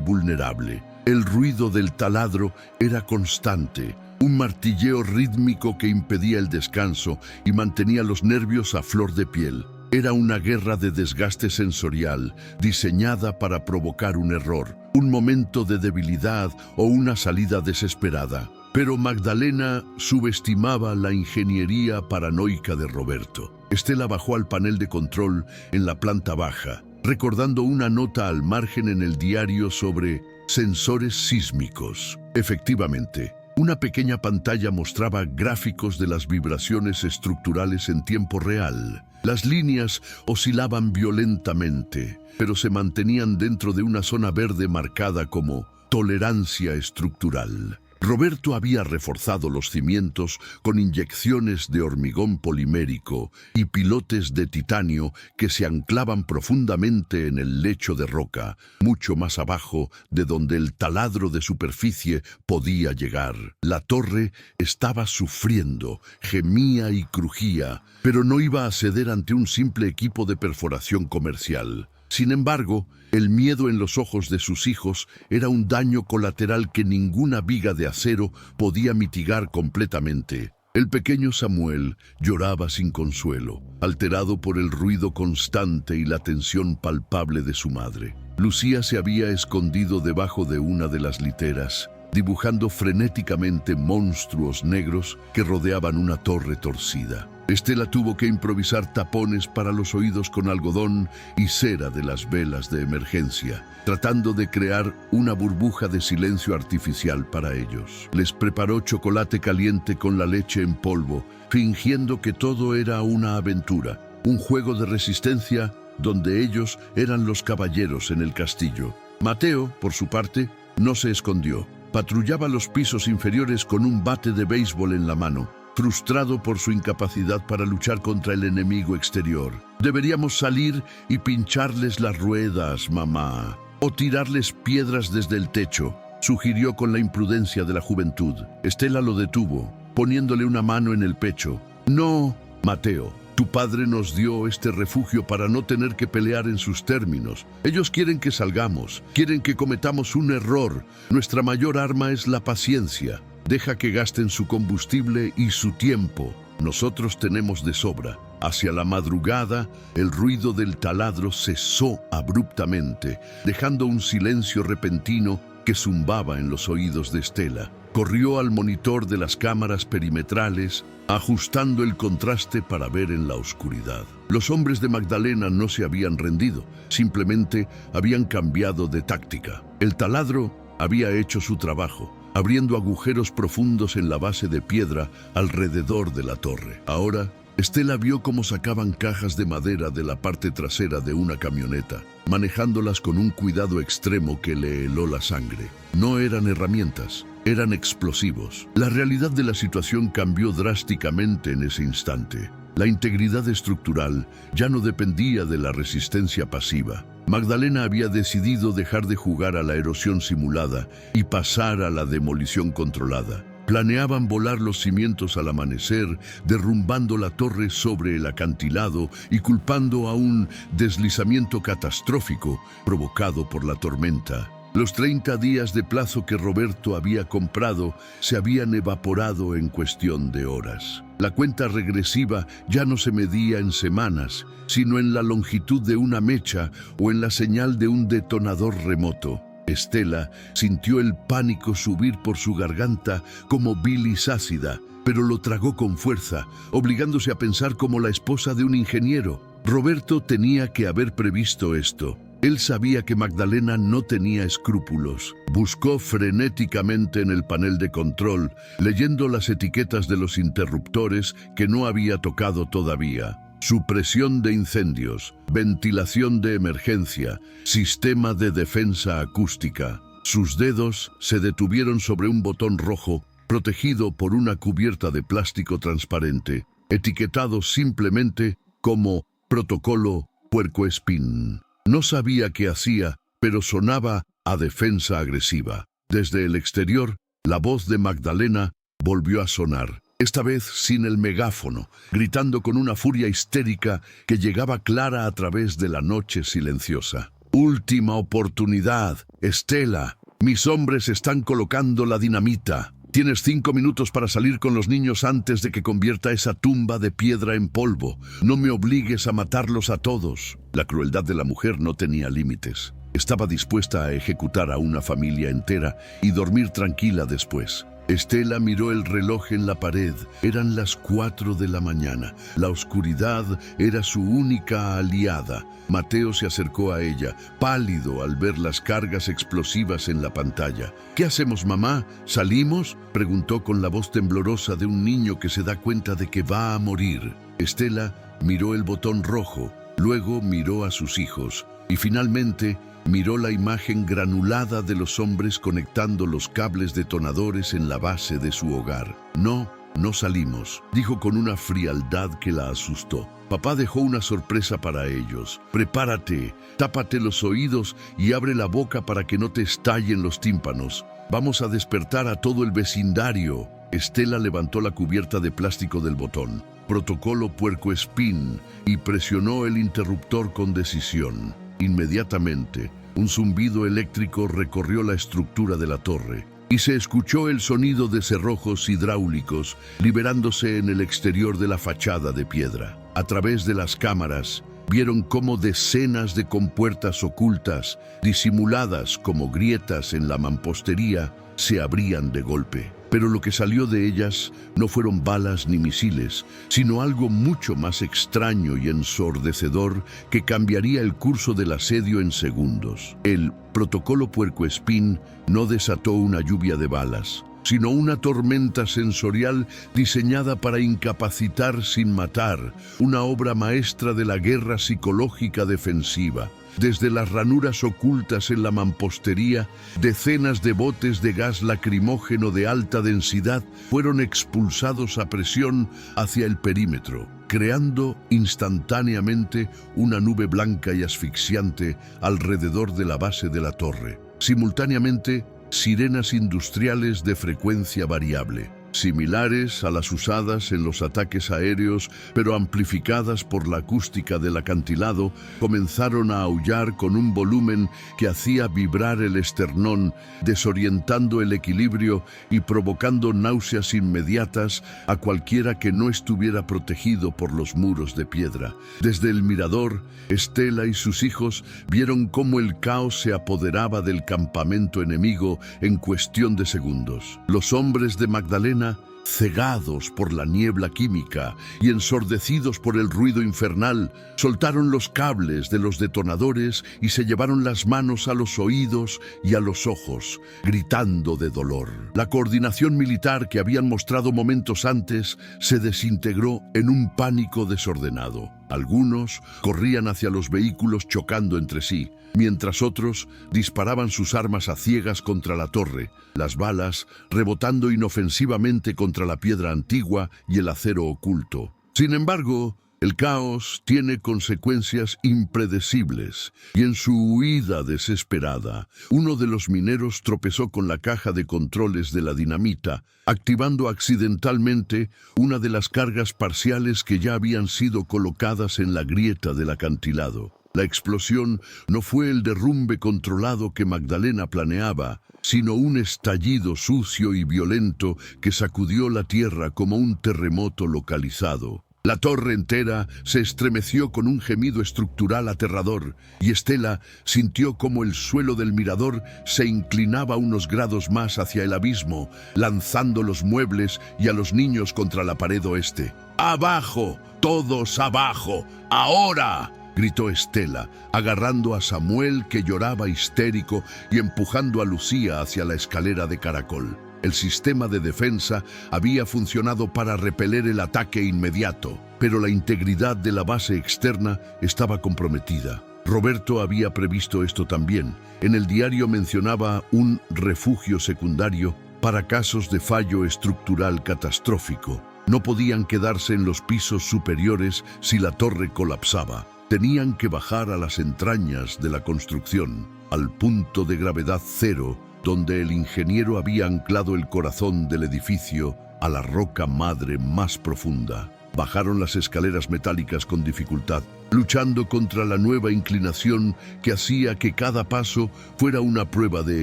vulnerable. El ruido del taladro era constante, un martilleo rítmico que impedía el descanso y mantenía los nervios a flor de piel. Era una guerra de desgaste sensorial, diseñada para provocar un error, un momento de debilidad o una salida desesperada. Pero Magdalena subestimaba la ingeniería paranoica de Roberto. Estela bajó al panel de control en la planta baja, recordando una nota al margen en el diario sobre sensores sísmicos. Efectivamente, una pequeña pantalla mostraba gráficos de las vibraciones estructurales en tiempo real. Las líneas oscilaban violentamente, pero se mantenían dentro de una zona verde marcada como tolerancia estructural. Roberto había reforzado los cimientos con inyecciones de hormigón polimérico y pilotes de titanio que se anclaban profundamente en el lecho de roca, mucho más abajo de donde el taladro de superficie podía llegar. La torre estaba sufriendo, gemía y crujía, pero no iba a ceder ante un simple equipo de perforación comercial. Sin embargo, el miedo en los ojos de sus hijos era un daño colateral que ninguna viga de acero podía mitigar completamente. El pequeño Samuel lloraba sin consuelo, alterado por el ruido constante y la tensión palpable de su madre. Lucía se había escondido debajo de una de las literas, dibujando frenéticamente monstruos negros que rodeaban una torre torcida. Estela tuvo que improvisar tapones para los oídos con algodón y cera de las velas de emergencia, tratando de crear una burbuja de silencio artificial para ellos. Les preparó chocolate caliente con la leche en polvo, fingiendo que todo era una aventura, un juego de resistencia donde ellos eran los caballeros en el castillo. Mateo, por su parte, no se escondió. Patrullaba los pisos inferiores con un bate de béisbol en la mano, frustrado por su incapacidad para luchar contra el enemigo exterior. Deberíamos salir y pincharles las ruedas, mamá, o tirarles piedras desde el techo, sugirió con la imprudencia de la juventud. Estela lo detuvo, poniéndole una mano en el pecho. No, Mateo, tu padre nos dio este refugio para no tener que pelear en sus términos. Ellos quieren que salgamos, quieren que cometamos un error. Nuestra mayor arma es la paciencia. Deja que gasten su combustible y su tiempo. Nosotros tenemos de sobra. Hacia la madrugada, el ruido del taladro cesó abruptamente, dejando un silencio repentino que zumbaba en los oídos de Estela. Corrió al monitor de las cámaras perimetrales, ajustando el contraste para ver en la oscuridad. Los hombres de Magdalena no se habían rendido, simplemente habían cambiado de táctica. El taladro había hecho su trabajo, abriendo agujeros profundos en la base de piedra alrededor de la torre. Ahora, Estela vio cómo sacaban cajas de madera de la parte trasera de una camioneta, manejándolas con un cuidado extremo que le heló la sangre. No eran herramientas, eran explosivos. La realidad de la situación cambió drásticamente en ese instante. La integridad estructural ya no dependía de la resistencia pasiva. Magdalena había decidido dejar de jugar a la erosión simulada y pasar a la demolición controlada. Planeaban volar los cimientos al amanecer, derrumbando la torre sobre el acantilado y culpando a un deslizamiento catastrófico provocado por la tormenta. Los 30 días de plazo que Roberto había comprado se habían evaporado en cuestión de horas. La cuenta regresiva ya no se medía en semanas, sino en la longitud de una mecha o en la señal de un detonador remoto. Estela sintió el pánico subir por su garganta como bilis ácida, pero lo tragó con fuerza, obligándose a pensar como la esposa de un ingeniero. Roberto tenía que haber previsto esto. Él sabía que Magdalena no tenía escrúpulos. Buscó frenéticamente en el panel de control, leyendo las etiquetas de los interruptores que no había tocado todavía. Supresión de incendios, ventilación de emergencia, sistema de defensa acústica. Sus dedos se detuvieron sobre un botón rojo, protegido por una cubierta de plástico transparente, etiquetado simplemente como Protocolo Puercoespín. No sabía qué hacía, pero sonaba a defensa agresiva. Desde el exterior, la voz de Magdalena volvió a sonar, esta vez sin el megáfono, gritando con una furia histérica que llegaba clara a través de la noche silenciosa. Última oportunidad, Estela. Mis hombres están colocando la dinamita. Tienes 5 minutos para salir con los niños antes de que convierta esa tumba de piedra en polvo. No me obligues a matarlos a todos. La crueldad de la mujer no tenía límites. Estaba dispuesta a ejecutar a una familia entera y dormir tranquila después. Estela miró el reloj en la pared. Eran las 4 de la mañana. La oscuridad era su única aliada. Mateo se acercó a ella, pálido al ver las cargas explosivas en la pantalla. ¿Qué hacemos, mamá? ¿Salimos?, preguntó con la voz temblorosa de un niño que se da cuenta de que va a morir. Estela miró el botón rojo, luego miró a sus hijos y finalmente miró la imagen granulada de los hombres conectando los cables detonadores en la base de su hogar. No salimos, dijo con una frialdad que la asustó. Papá dejó una sorpresa para ellos. Prepárate, tápate los oídos y abre la boca para que no te estallen los tímpanos. Vamos a despertar a todo el vecindario. Estela levantó la cubierta de plástico del botón, protocolo puercoespín, y presionó el interruptor con decisión. Inmediatamente, un zumbido eléctrico recorrió la estructura de la torre y se escuchó el sonido de cerrojos hidráulicos liberándose en el exterior de la fachada de piedra. A través de las cámaras, vieron cómo decenas de compuertas ocultas, disimuladas como grietas en la mampostería, se abrían de golpe. Pero lo que salió de ellas no fueron balas ni misiles, sino algo mucho más extraño y ensordecedor que cambiaría el curso del asedio en segundos. El protocolo puercoespín no desató una lluvia de balas, sino una tormenta sensorial diseñada para incapacitar sin matar, una obra maestra de la guerra psicológica defensiva. Desde las ranuras ocultas en la mampostería, decenas de botes de gas lacrimógeno de alta densidad fueron expulsados a presión hacia el perímetro, creando instantáneamente una nube blanca y asfixiante alrededor de la base de la torre. Simultáneamente, sirenas industriales de frecuencia variable, similares a las usadas en los ataques aéreos, pero amplificadas por la acústica del acantilado, comenzaron a aullar con un volumen que hacía vibrar el esternón, desorientando el equilibrio y provocando náuseas inmediatas a cualquiera que no estuviera protegido por los muros de piedra. Desde el mirador, Estela y sus hijos vieron cómo el caos se apoderaba del campamento enemigo en cuestión de segundos. Los hombres de Magdalena, cegados por la niebla química y ensordecidos por el ruido infernal, soltaron los cables de los detonadores y se llevaron las manos a los oídos y a los ojos, gritando de dolor. La coordinación militar que habían mostrado momentos antes se desintegró en un pánico desordenado. Algunos corrían hacia los vehículos chocando entre sí, mientras otros disparaban sus armas a ciegas contra la torre, las balas rebotando inofensivamente contra la piedra antigua y el acero oculto. Sin embargo, el caos tiene consecuencias impredecibles, y en su huida desesperada, uno de los mineros tropezó con la caja de controles de la dinamita, activando accidentalmente una de las cargas parciales que ya habían sido colocadas en la grieta del acantilado. La explosión no fue el derrumbe controlado que Magdalena planeaba, sino un estallido sucio y violento que sacudió la tierra como un terremoto localizado. La torre entera se estremeció con un gemido estructural aterrador, y Estela sintió como el suelo del mirador se inclinaba unos grados más hacia el abismo, lanzando los muebles y a los niños contra la pared oeste. ¡Abajo! ¡Todos abajo! ¡Ahora!, gritó Estela, agarrando a Samuel, que lloraba histérico, y empujando a Lucía hacia la escalera de caracol. El sistema de defensa había funcionado para repeler el ataque inmediato, pero la integridad de la base externa estaba comprometida. Roberto había previsto esto también. En el diario mencionaba un refugio secundario para casos de fallo estructural catastrófico. No podían quedarse en los pisos superiores si la torre colapsaba. Tenían que bajar a las entrañas de la construcción, al punto de gravedad cero, donde el ingeniero había anclado el corazón del edificio a la roca madre más profunda. Bajaron las escaleras metálicas con dificultad, luchando contra la nueva inclinación que hacía que cada paso fuera una prueba de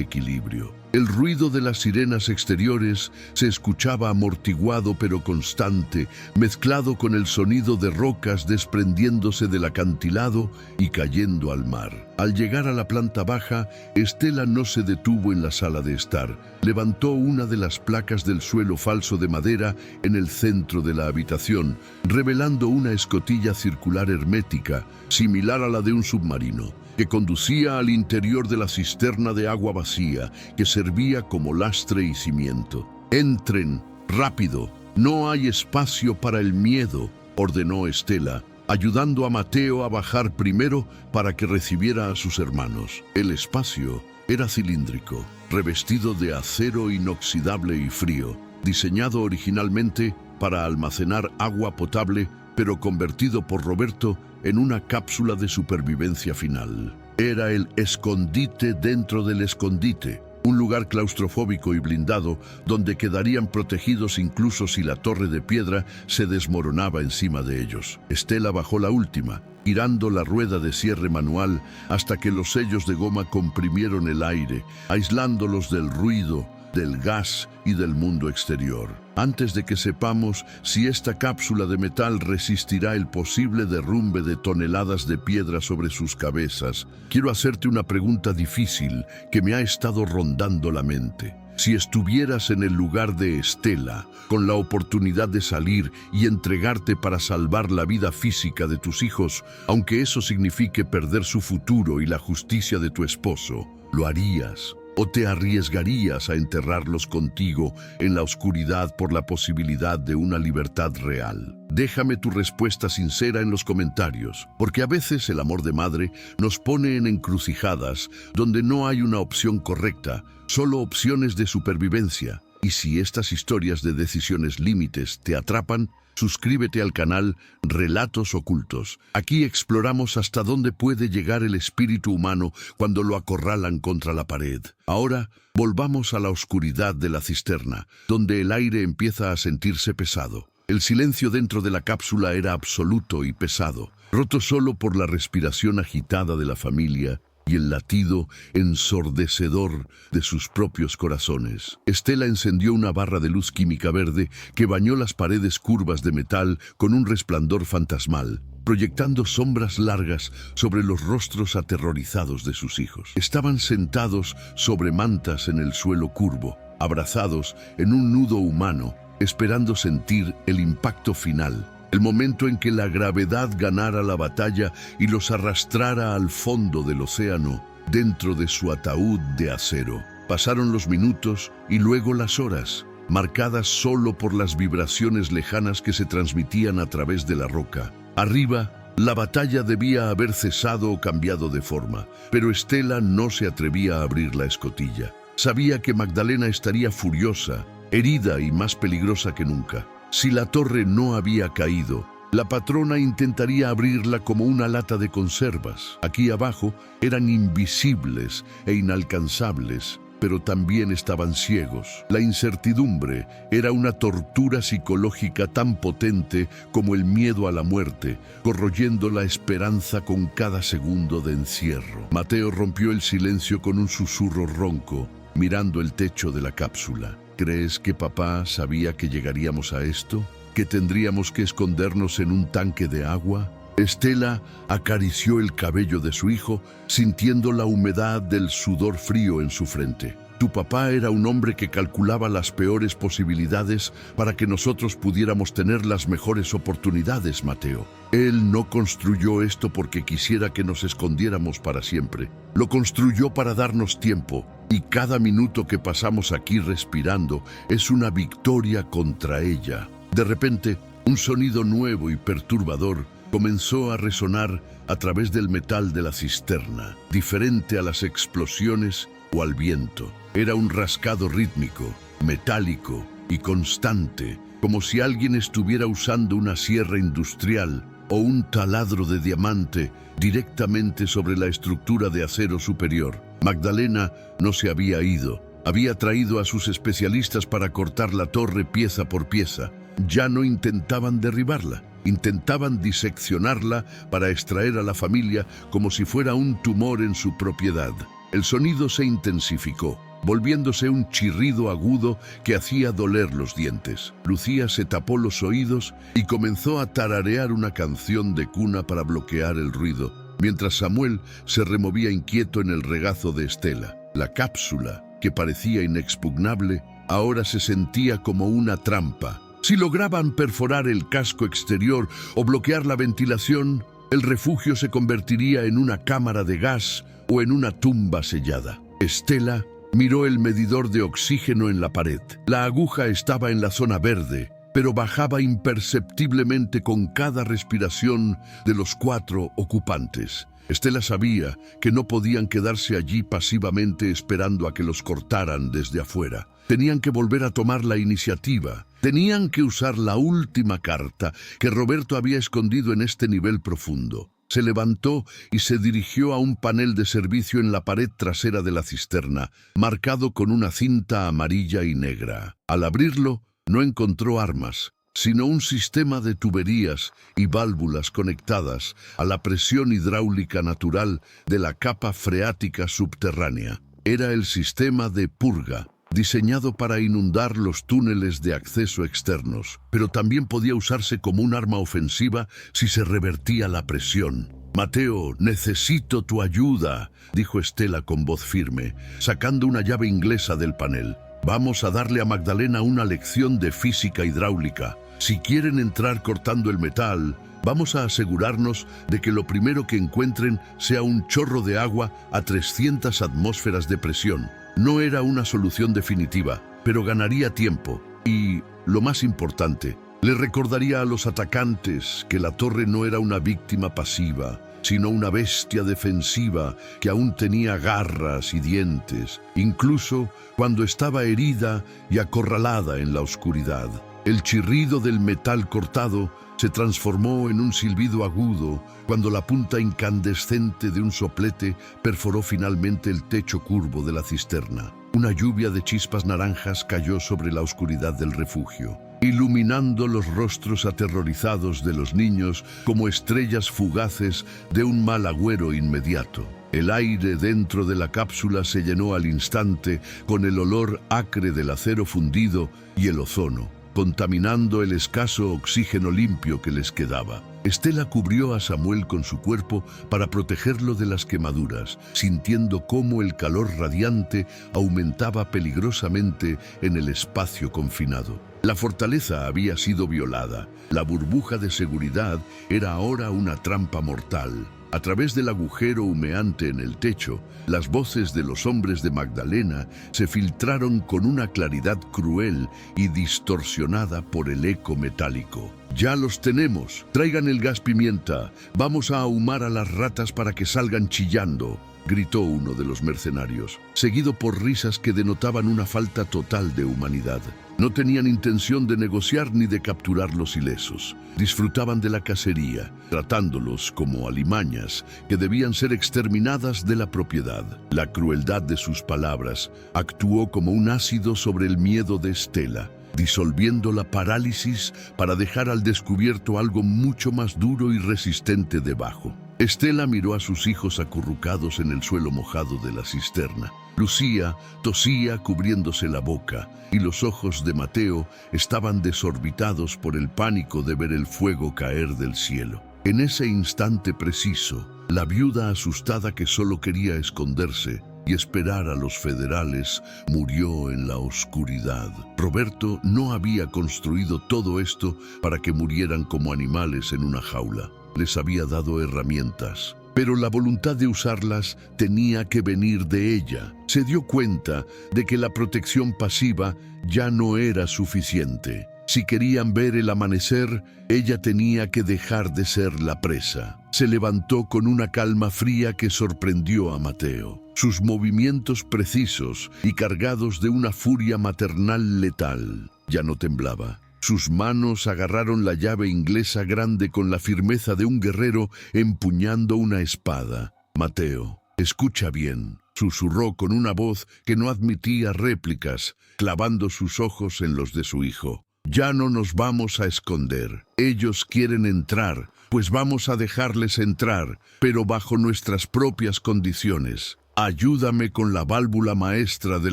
equilibrio. El ruido de las sirenas exteriores se escuchaba amortiguado pero constante, mezclado con el sonido de rocas desprendiéndose del acantilado y cayendo al mar. Al llegar a la planta baja, Estela no se detuvo en la sala de estar. Levantó una de las placas del suelo falso de madera en el centro de la habitación, revelando una escotilla circular hermética, similar a la de un submarino, que conducía al interior de la cisterna de agua vacía que servía como lastre y cimiento. «Entren, rápido, no hay espacio para el miedo», ordenó Estela, ayudando a Mateo a bajar primero para que recibiera a sus hermanos. El espacio era cilíndrico, revestido de acero inoxidable y frío, diseñado originalmente para almacenar agua potable, pero convertido por Roberto en una cápsula de supervivencia final. Era el escondite dentro del escondite, un lugar claustrofóbico y blindado donde quedarían protegidos incluso si la torre de piedra se desmoronaba encima de ellos. Estela bajó la última, girando la rueda de cierre manual hasta que los sellos de goma comprimieron el aire, aislándolos del ruido, del gas y del mundo exterior. Antes de que sepamos si esta cápsula de metal resistirá el posible derrumbe de toneladas de piedra sobre sus cabezas, quiero hacerte una pregunta difícil que me ha estado rondando la mente. Si estuvieras en el lugar de Estela, con la oportunidad de salir y entregarte para salvar la vida física de tus hijos, aunque eso signifique perder su futuro y la justicia de tu esposo, ¿lo harías? ¿O te arriesgarías a enterrarlos contigo en la oscuridad por la posibilidad de una libertad real? Déjame tu respuesta sincera en los comentarios, porque a veces el amor de madre nos pone en encrucijadas donde no hay una opción correcta, solo opciones de supervivencia. Y si estas historias de decisiones límites te atrapan, suscríbete al canal Relatos Ocultos. Aquí exploramos hasta dónde puede llegar el espíritu humano cuando lo acorralan contra la pared. Ahora, volvamos a la oscuridad de la cisterna, donde el aire empieza a sentirse pesado. El silencio dentro de la cápsula era absoluto y pesado, roto solo por la respiración agitada de la familia y el latido ensordecedor de sus propios corazones. Estela encendió una barra de luz química verde que bañó las paredes curvas de metal con un resplandor fantasmal, proyectando sombras largas sobre los rostros aterrorizados de sus hijos. Estaban sentados sobre mantas en el suelo curvo, abrazados en un nudo humano, esperando sentir el impacto final. El momento en que la gravedad ganara la batalla y los arrastrara al fondo del océano, dentro de su ataúd de acero. Pasaron los minutos y luego las horas, marcadas solo por las vibraciones lejanas que se transmitían a través de la roca. Arriba, la batalla debía haber cesado o cambiado de forma, pero Estela no se atrevía a abrir la escotilla. Sabía que Magdalena estaría furiosa, herida y más peligrosa que nunca. Si la torre no había caído, la patrona intentaría abrirla como una lata de conservas. Aquí abajo eran invisibles e inalcanzables, pero también estaban ciegos. La incertidumbre era una tortura psicológica tan potente como el miedo a la muerte, corroyendo la esperanza con cada segundo de encierro. Mateo rompió el silencio con un susurro ronco, mirando el techo de la cápsula. ¿Crees que papá sabía que llegaríamos a esto? ¿Que tendríamos que escondernos en un tanque de agua? Estela acarició el cabello de su hijo, sintiendo la humedad del sudor frío en su frente. Tu papá era un hombre que calculaba las peores posibilidades para que nosotros pudiéramos tener las mejores oportunidades, Mateo. Él no construyó esto porque quisiera que nos escondiéramos para siempre. Lo construyó para darnos tiempo, y cada minuto que pasamos aquí respirando es una victoria contra ella. De repente, un sonido nuevo y perturbador comenzó a resonar a través del metal de la cisterna, diferente a las explosiones o al viento. Era un rascado rítmico, metálico y constante, como si alguien estuviera usando una sierra industrial o un taladro de diamante directamente sobre la estructura de acero superior. Magdalena no se había ido. Había traído a sus especialistas para cortar la torre pieza por pieza. Ya no intentaban derribarla. Intentaban diseccionarla para extraer a la familia como si fuera un tumor en su propiedad. El sonido se intensificó, volviéndose un chirrido agudo que hacía doler los dientes. Lucía se tapó los oídos y comenzó a tararear una canción de cuna para bloquear el ruido, mientras Samuel se removía inquieto en el regazo de Estela. La cápsula, que parecía inexpugnable, ahora se sentía como una trampa. Si lograban perforar el casco exterior o bloquear la ventilación, el refugio se convertiría en una cámara de gas o en una tumba sellada. Estela miró el medidor de oxígeno en la pared. La aguja estaba en la zona verde, pero bajaba imperceptiblemente con cada respiración de los 4 ocupantes. Estela sabía que no podían quedarse allí pasivamente esperando a que los cortaran desde afuera. Tenían que volver a tomar la iniciativa. Tenían que usar la última carta que Roberto había escondido en este nivel profundo. Se levantó y se dirigió a un panel de servicio en la pared trasera de la cisterna, marcado con una cinta amarilla y negra. Al abrirlo, no encontró armas, sino un sistema de tuberías y válvulas conectadas a la presión hidráulica natural de la capa freática subterránea. Era el sistema de purga, diseñado para inundar los túneles de acceso externos, pero también podía usarse como un arma ofensiva si se revertía la presión. «Mateo, necesito tu ayuda», dijo Estela con voz firme, sacando una llave inglesa del panel. «Vamos a darle a Magdalena una lección de física hidráulica. Si quieren entrar cortando el metal, vamos a asegurarnos de que lo primero que encuentren sea un chorro de agua a 300 atmósferas de presión». No era una solución definitiva, pero ganaría tiempo y, lo más importante, le recordaría a los atacantes que la torre no era una víctima pasiva, sino una bestia defensiva que aún tenía garras y dientes, incluso cuando estaba herida y acorralada en la oscuridad. El chirrido del metal cortado se transformó en un silbido agudo cuando la punta incandescente de un soplete perforó finalmente el techo curvo de la cisterna. Una lluvia de chispas naranjas cayó sobre la oscuridad del refugio, iluminando los rostros aterrorizados de los niños como estrellas fugaces de un mal agüero inmediato. El aire dentro de la cápsula se llenó al instante con el olor acre del acero fundido y el ozono, contaminando el escaso oxígeno limpio que les quedaba. Estela cubrió a Samuel con su cuerpo para protegerlo de las quemaduras, sintiendo cómo el calor radiante aumentaba peligrosamente en el espacio confinado. La fortaleza había sido violada. La burbuja de seguridad era ahora una trampa mortal. A través del agujero humeante en el techo, las voces de los hombres de Magdalena se filtraron con una claridad cruel y distorsionada por el eco metálico. «Ya los tenemos. Traigan el gas pimienta. Vamos a ahumar a las ratas para que salgan chillando», gritó uno de los mercenarios, seguido por risas que denotaban una falta total de humanidad. No tenían intención de negociar ni de capturar los ilesos. Disfrutaban de la cacería, tratándolos como alimañas que debían ser exterminadas de la propiedad. La crueldad de sus palabras actuó como un ácido sobre el miedo de Estela, disolviendo la parálisis para dejar al descubierto algo mucho más duro y resistente debajo. Estela miró a sus hijos acurrucados en el suelo mojado de la cisterna. Lucía tosía cubriéndose la boca y los ojos de Mateo estaban desorbitados por el pánico de ver el fuego caer del cielo. En ese instante preciso, la viuda asustada que solo quería esconderse y esperar a los federales murió en la oscuridad. Roberto no había construido todo esto para que murieran como animales en una jaula. Les había dado herramientas, pero la voluntad de usarlas tenía que venir de ella. Se dio cuenta de que la protección pasiva ya no era suficiente. Si querían ver el amanecer, ella tenía que dejar de ser la presa. Se levantó con una calma fría que sorprendió a Mateo. Sus movimientos precisos y cargados de una furia maternal letal. Ya no temblaba. Sus manos agarraron la llave inglesa grande con la firmeza de un guerrero empuñando una espada. «Mateo, escucha bien», susurró con una voz que no admitía réplicas, clavando sus ojos en los de su hijo. Ya no nos vamos a esconder. Ellos quieren entrar, pues vamos a dejarles entrar, pero bajo nuestras propias condiciones. Ayúdame con la válvula maestra de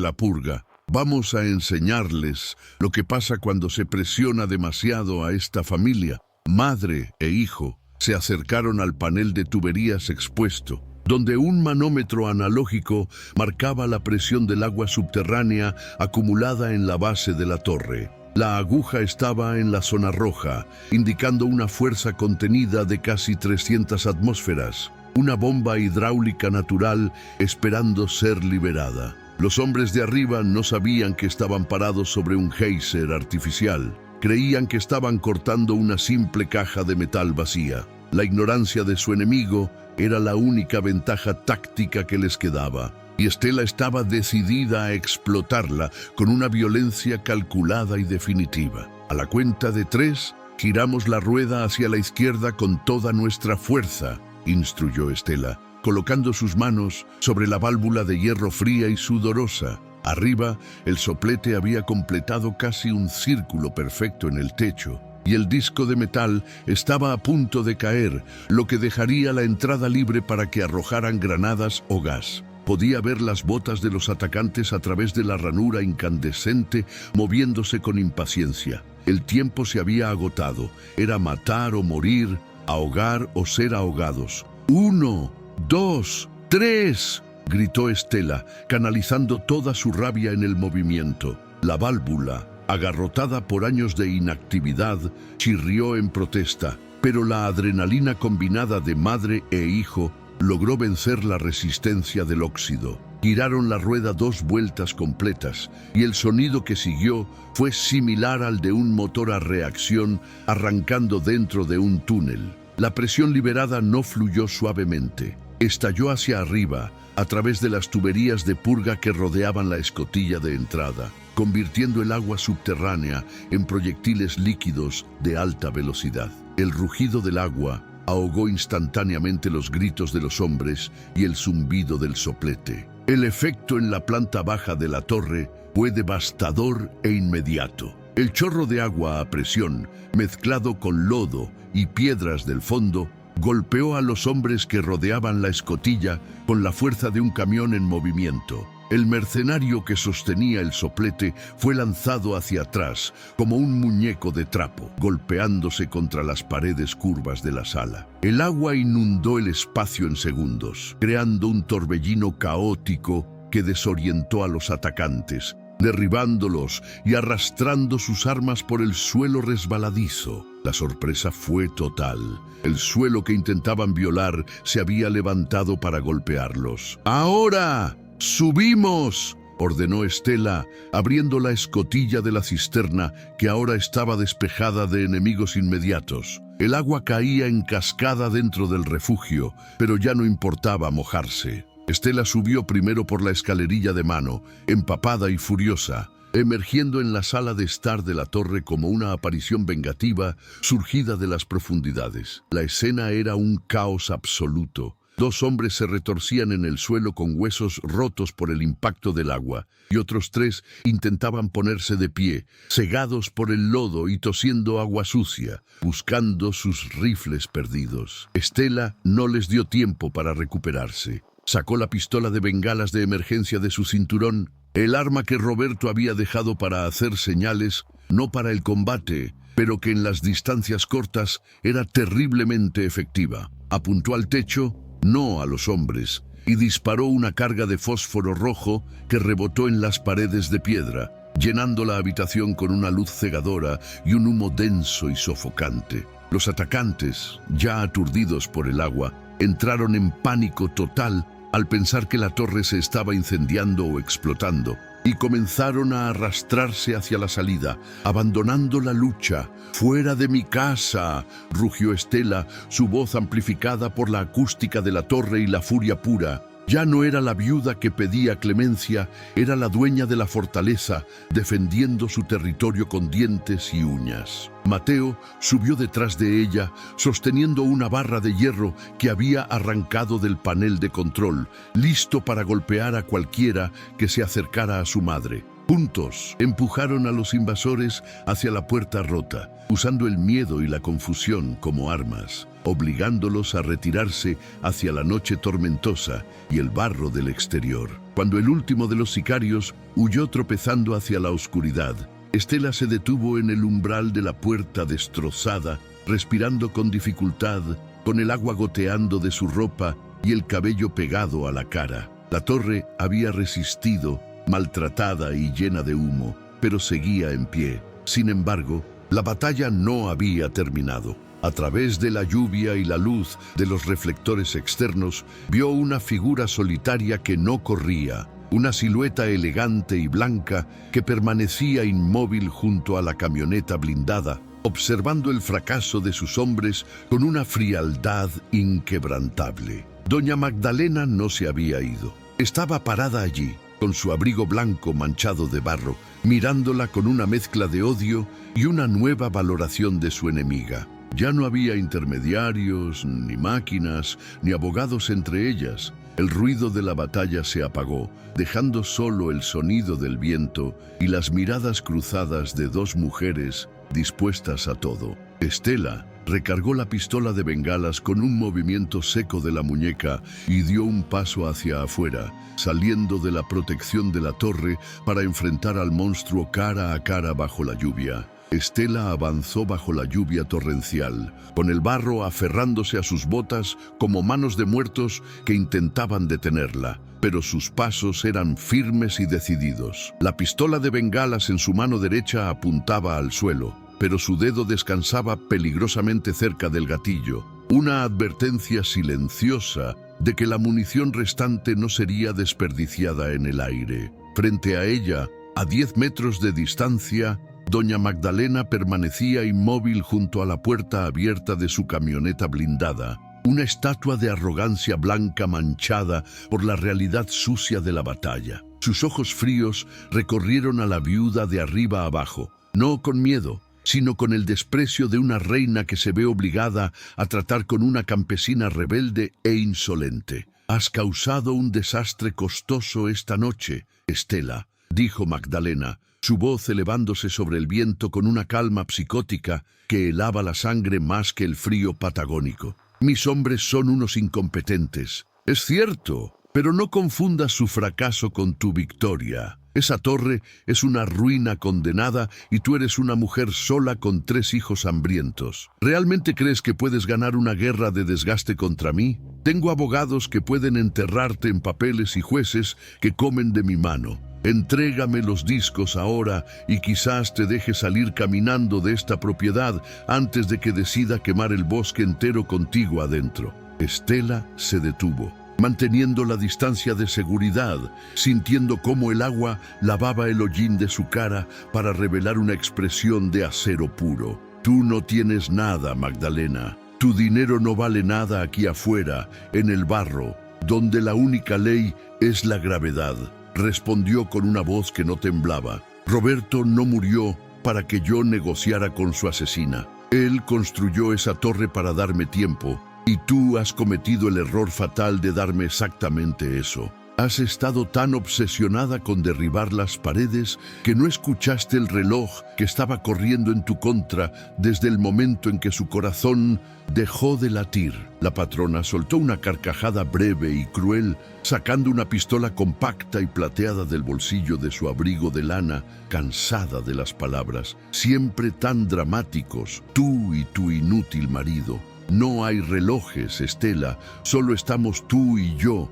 la purga. Vamos a enseñarles lo que pasa cuando se presiona demasiado a esta familia. Madre e hijo se acercaron al panel de tuberías expuesto, donde un manómetro analógico marcaba la presión del agua subterránea acumulada en la base de la torre. La aguja estaba en la zona roja, indicando una fuerza contenida de casi 300 atmósferas, una bomba hidráulica natural esperando ser liberada. Los hombres de arriba no sabían que estaban parados sobre un geyser artificial. Creían que estaban cortando una simple caja de metal vacía. La ignorancia de su enemigo era la única ventaja táctica que les quedaba, y Estela estaba decidida a explotarla con una violencia calculada y definitiva. A la cuenta de 3, giramos la rueda hacia la izquierda con toda nuestra fuerza, instruyó Estela, colocando sus manos sobre la válvula de hierro fría y sudorosa. Arriba, el soplete había completado casi un círculo perfecto en el techo, y el disco de metal estaba a punto de caer, lo que dejaría la entrada libre para que arrojaran granadas o gas. Podía ver las botas de los atacantes a través de la ranura incandescente, moviéndose con impaciencia. El tiempo se había agotado. Era matar o morir, ahogar o ser ahogados. 1, 2, 3... gritó Estela, canalizando toda su rabia en el movimiento. La válvula, agarrotada por años de inactividad, chirrió en protesta, pero la adrenalina combinada de madre e hijo logró vencer la resistencia del óxido. Giraron la rueda 2 vueltas completas, y el sonido que siguió fue similar al de un motor a reacción arrancando dentro de un túnel. La presión liberada no fluyó suavemente. Estalló hacia arriba, a través de las tuberías de purga que rodeaban la escotilla de entrada, convirtiendo el agua subterránea en proyectiles líquidos de alta velocidad. El rugido del agua ahogó instantáneamente los gritos de los hombres y el zumbido del soplete. El efecto en la planta baja de la torre fue devastador e inmediato. El chorro de agua a presión, mezclado con lodo y piedras del fondo, golpeó a los hombres que rodeaban la escotilla con la fuerza de un camión en movimiento. El mercenario que sostenía el soplete fue lanzado hacia atrás como un muñeco de trapo, golpeándose contra las paredes curvas de la sala. El agua inundó el espacio en segundos, creando un torbellino caótico que desorientó a los atacantes, derribándolos y arrastrando sus armas por el suelo resbaladizo. La sorpresa fue total. El suelo que intentaban violar se había levantado para golpearlos. ¡Ahora! ¡Subimos!, ordenó Estela, abriendo la escotilla de la cisterna que ahora estaba despejada de enemigos inmediatos. El agua caía en cascada dentro del refugio, pero ya no importaba mojarse. Estela subió primero por la escalerilla de mano, empapada y furiosa, emergiendo en la sala de estar de la torre como una aparición vengativa surgida de las profundidades. La escena era un caos absoluto. 2 hombres se retorcían en el suelo con huesos rotos por el impacto del agua, y otros 3 intentaban ponerse de pie, cegados por el lodo y tosiendo agua sucia, buscando sus rifles perdidos. Estela no les dio tiempo para recuperarse. Sacó la pistola de bengalas de emergencia de su cinturón, el arma que Roberto había dejado para hacer señales, no para el combate, pero que en las distancias cortas era terriblemente efectiva. Apuntó al techo, no a los hombres, y disparó una carga de fósforo rojo que rebotó en las paredes de piedra, llenando la habitación con una luz cegadora y un humo denso y sofocante. Los atacantes, ya aturdidos por el agua, entraron en pánico total al pensar que la torre se estaba incendiando o explotando, y comenzaron a arrastrarse hacia la salida, abandonando la lucha. «¡Fuera de mi casa!», rugió Estela, su voz amplificada por la acústica de la torre y la furia pura. Ya no era la viuda que pedía clemencia, era la dueña de la fortaleza, defendiendo su territorio con dientes y uñas. Mateo subió detrás de ella, sosteniendo una barra de hierro que había arrancado del panel de control, listo para golpear a cualquiera que se acercara a su madre. Juntos empujaron a los invasores hacia la puerta rota, usando el miedo y la confusión como armas, obligándolos a retirarse hacia la noche tormentosa y el barro del exterior. Cuando el último de los sicarios huyó tropezando hacia la oscuridad, Estela se detuvo en el umbral de la puerta destrozada, respirando con dificultad, con el agua goteando de su ropa y el cabello pegado a la cara. La torre había resistido, maltratada y llena de humo, pero seguía en pie. Sin embargo, la batalla no había terminado. A través de la lluvia y la luz de los reflectores externos, vio una figura solitaria que no corría, una silueta elegante y blanca que permanecía inmóvil junto a la camioneta blindada, observando el fracaso de sus hombres con una frialdad inquebrantable. Doña Magdalena no se había ido. Estaba parada allí, con su abrigo blanco manchado de barro, mirándola con una mezcla de odio y una nueva valoración de su enemiga. Ya no había intermediarios, ni máquinas, ni abogados entre ellas. El ruido de la batalla se apagó, dejando solo el sonido del viento y las miradas cruzadas de dos mujeres dispuestas a todo. Estela recargó la pistola de bengalas con un movimiento seco de la muñeca y dio un paso hacia afuera, saliendo de la protección de la torre para enfrentar al monstruo cara a cara bajo la lluvia. Estela avanzó bajo la lluvia torrencial, con el barro aferrándose a sus botas como manos de muertos que intentaban detenerla, pero sus pasos eran firmes y decididos. La pistola de bengalas en su mano derecha apuntaba al suelo, pero su dedo descansaba peligrosamente cerca del gatillo, una advertencia silenciosa de que la munición restante no sería desperdiciada en el aire. Frente a ella, a 10 metros de distancia, Doña Magdalena permanecía inmóvil junto a la puerta abierta de su camioneta blindada, una estatua de arrogancia blanca manchada por la realidad sucia de la batalla. Sus ojos fríos recorrieron a la viuda de arriba abajo, no con miedo, sino con el desprecio de una reina que se ve obligada a tratar con una campesina rebelde e insolente. «Has causado un desastre costoso esta noche, Estela», dijo Magdalena, su voz elevándose sobre el viento con una calma psicótica que helaba la sangre más que el frío patagónico. «Mis hombres son unos incompetentes. Es cierto, pero no confundas su fracaso con tu victoria. Esa torre es una ruina condenada y tú eres una mujer sola con 3 hijos hambrientos. ¿Realmente crees que puedes ganar una guerra de desgaste contra mí? Tengo abogados que pueden enterrarte en papeles y jueces que comen de mi mano. Entrégame los discos ahora y quizás te deje salir caminando de esta propiedad antes de que decida quemar el bosque entero contigo adentro». Estela se detuvo, manteniendo la distancia de seguridad, sintiendo cómo el agua lavaba el hollín de su cara para revelar una expresión de acero puro. «Tú no tienes nada, Magdalena. Tu dinero no vale nada aquí afuera, en el barro, donde la única ley es la gravedad», respondió con una voz que no temblaba. «Roberto no murió para que yo negociara con su asesina. Él construyó esa torre para darme tiempo, y tú has cometido el error fatal de darme exactamente eso. Has estado tan obsesionada con derribar las paredes que no escuchaste el reloj que estaba corriendo en tu contra desde el momento en que su corazón dejó de latir». La patrona soltó una carcajada breve y cruel, sacando una pistola compacta y plateada del bolsillo de su abrigo de lana, cansada de las palabras, siempre tan dramáticos, «Tú y tu inútil marido. No hay relojes, Estela, solo estamos tú y yo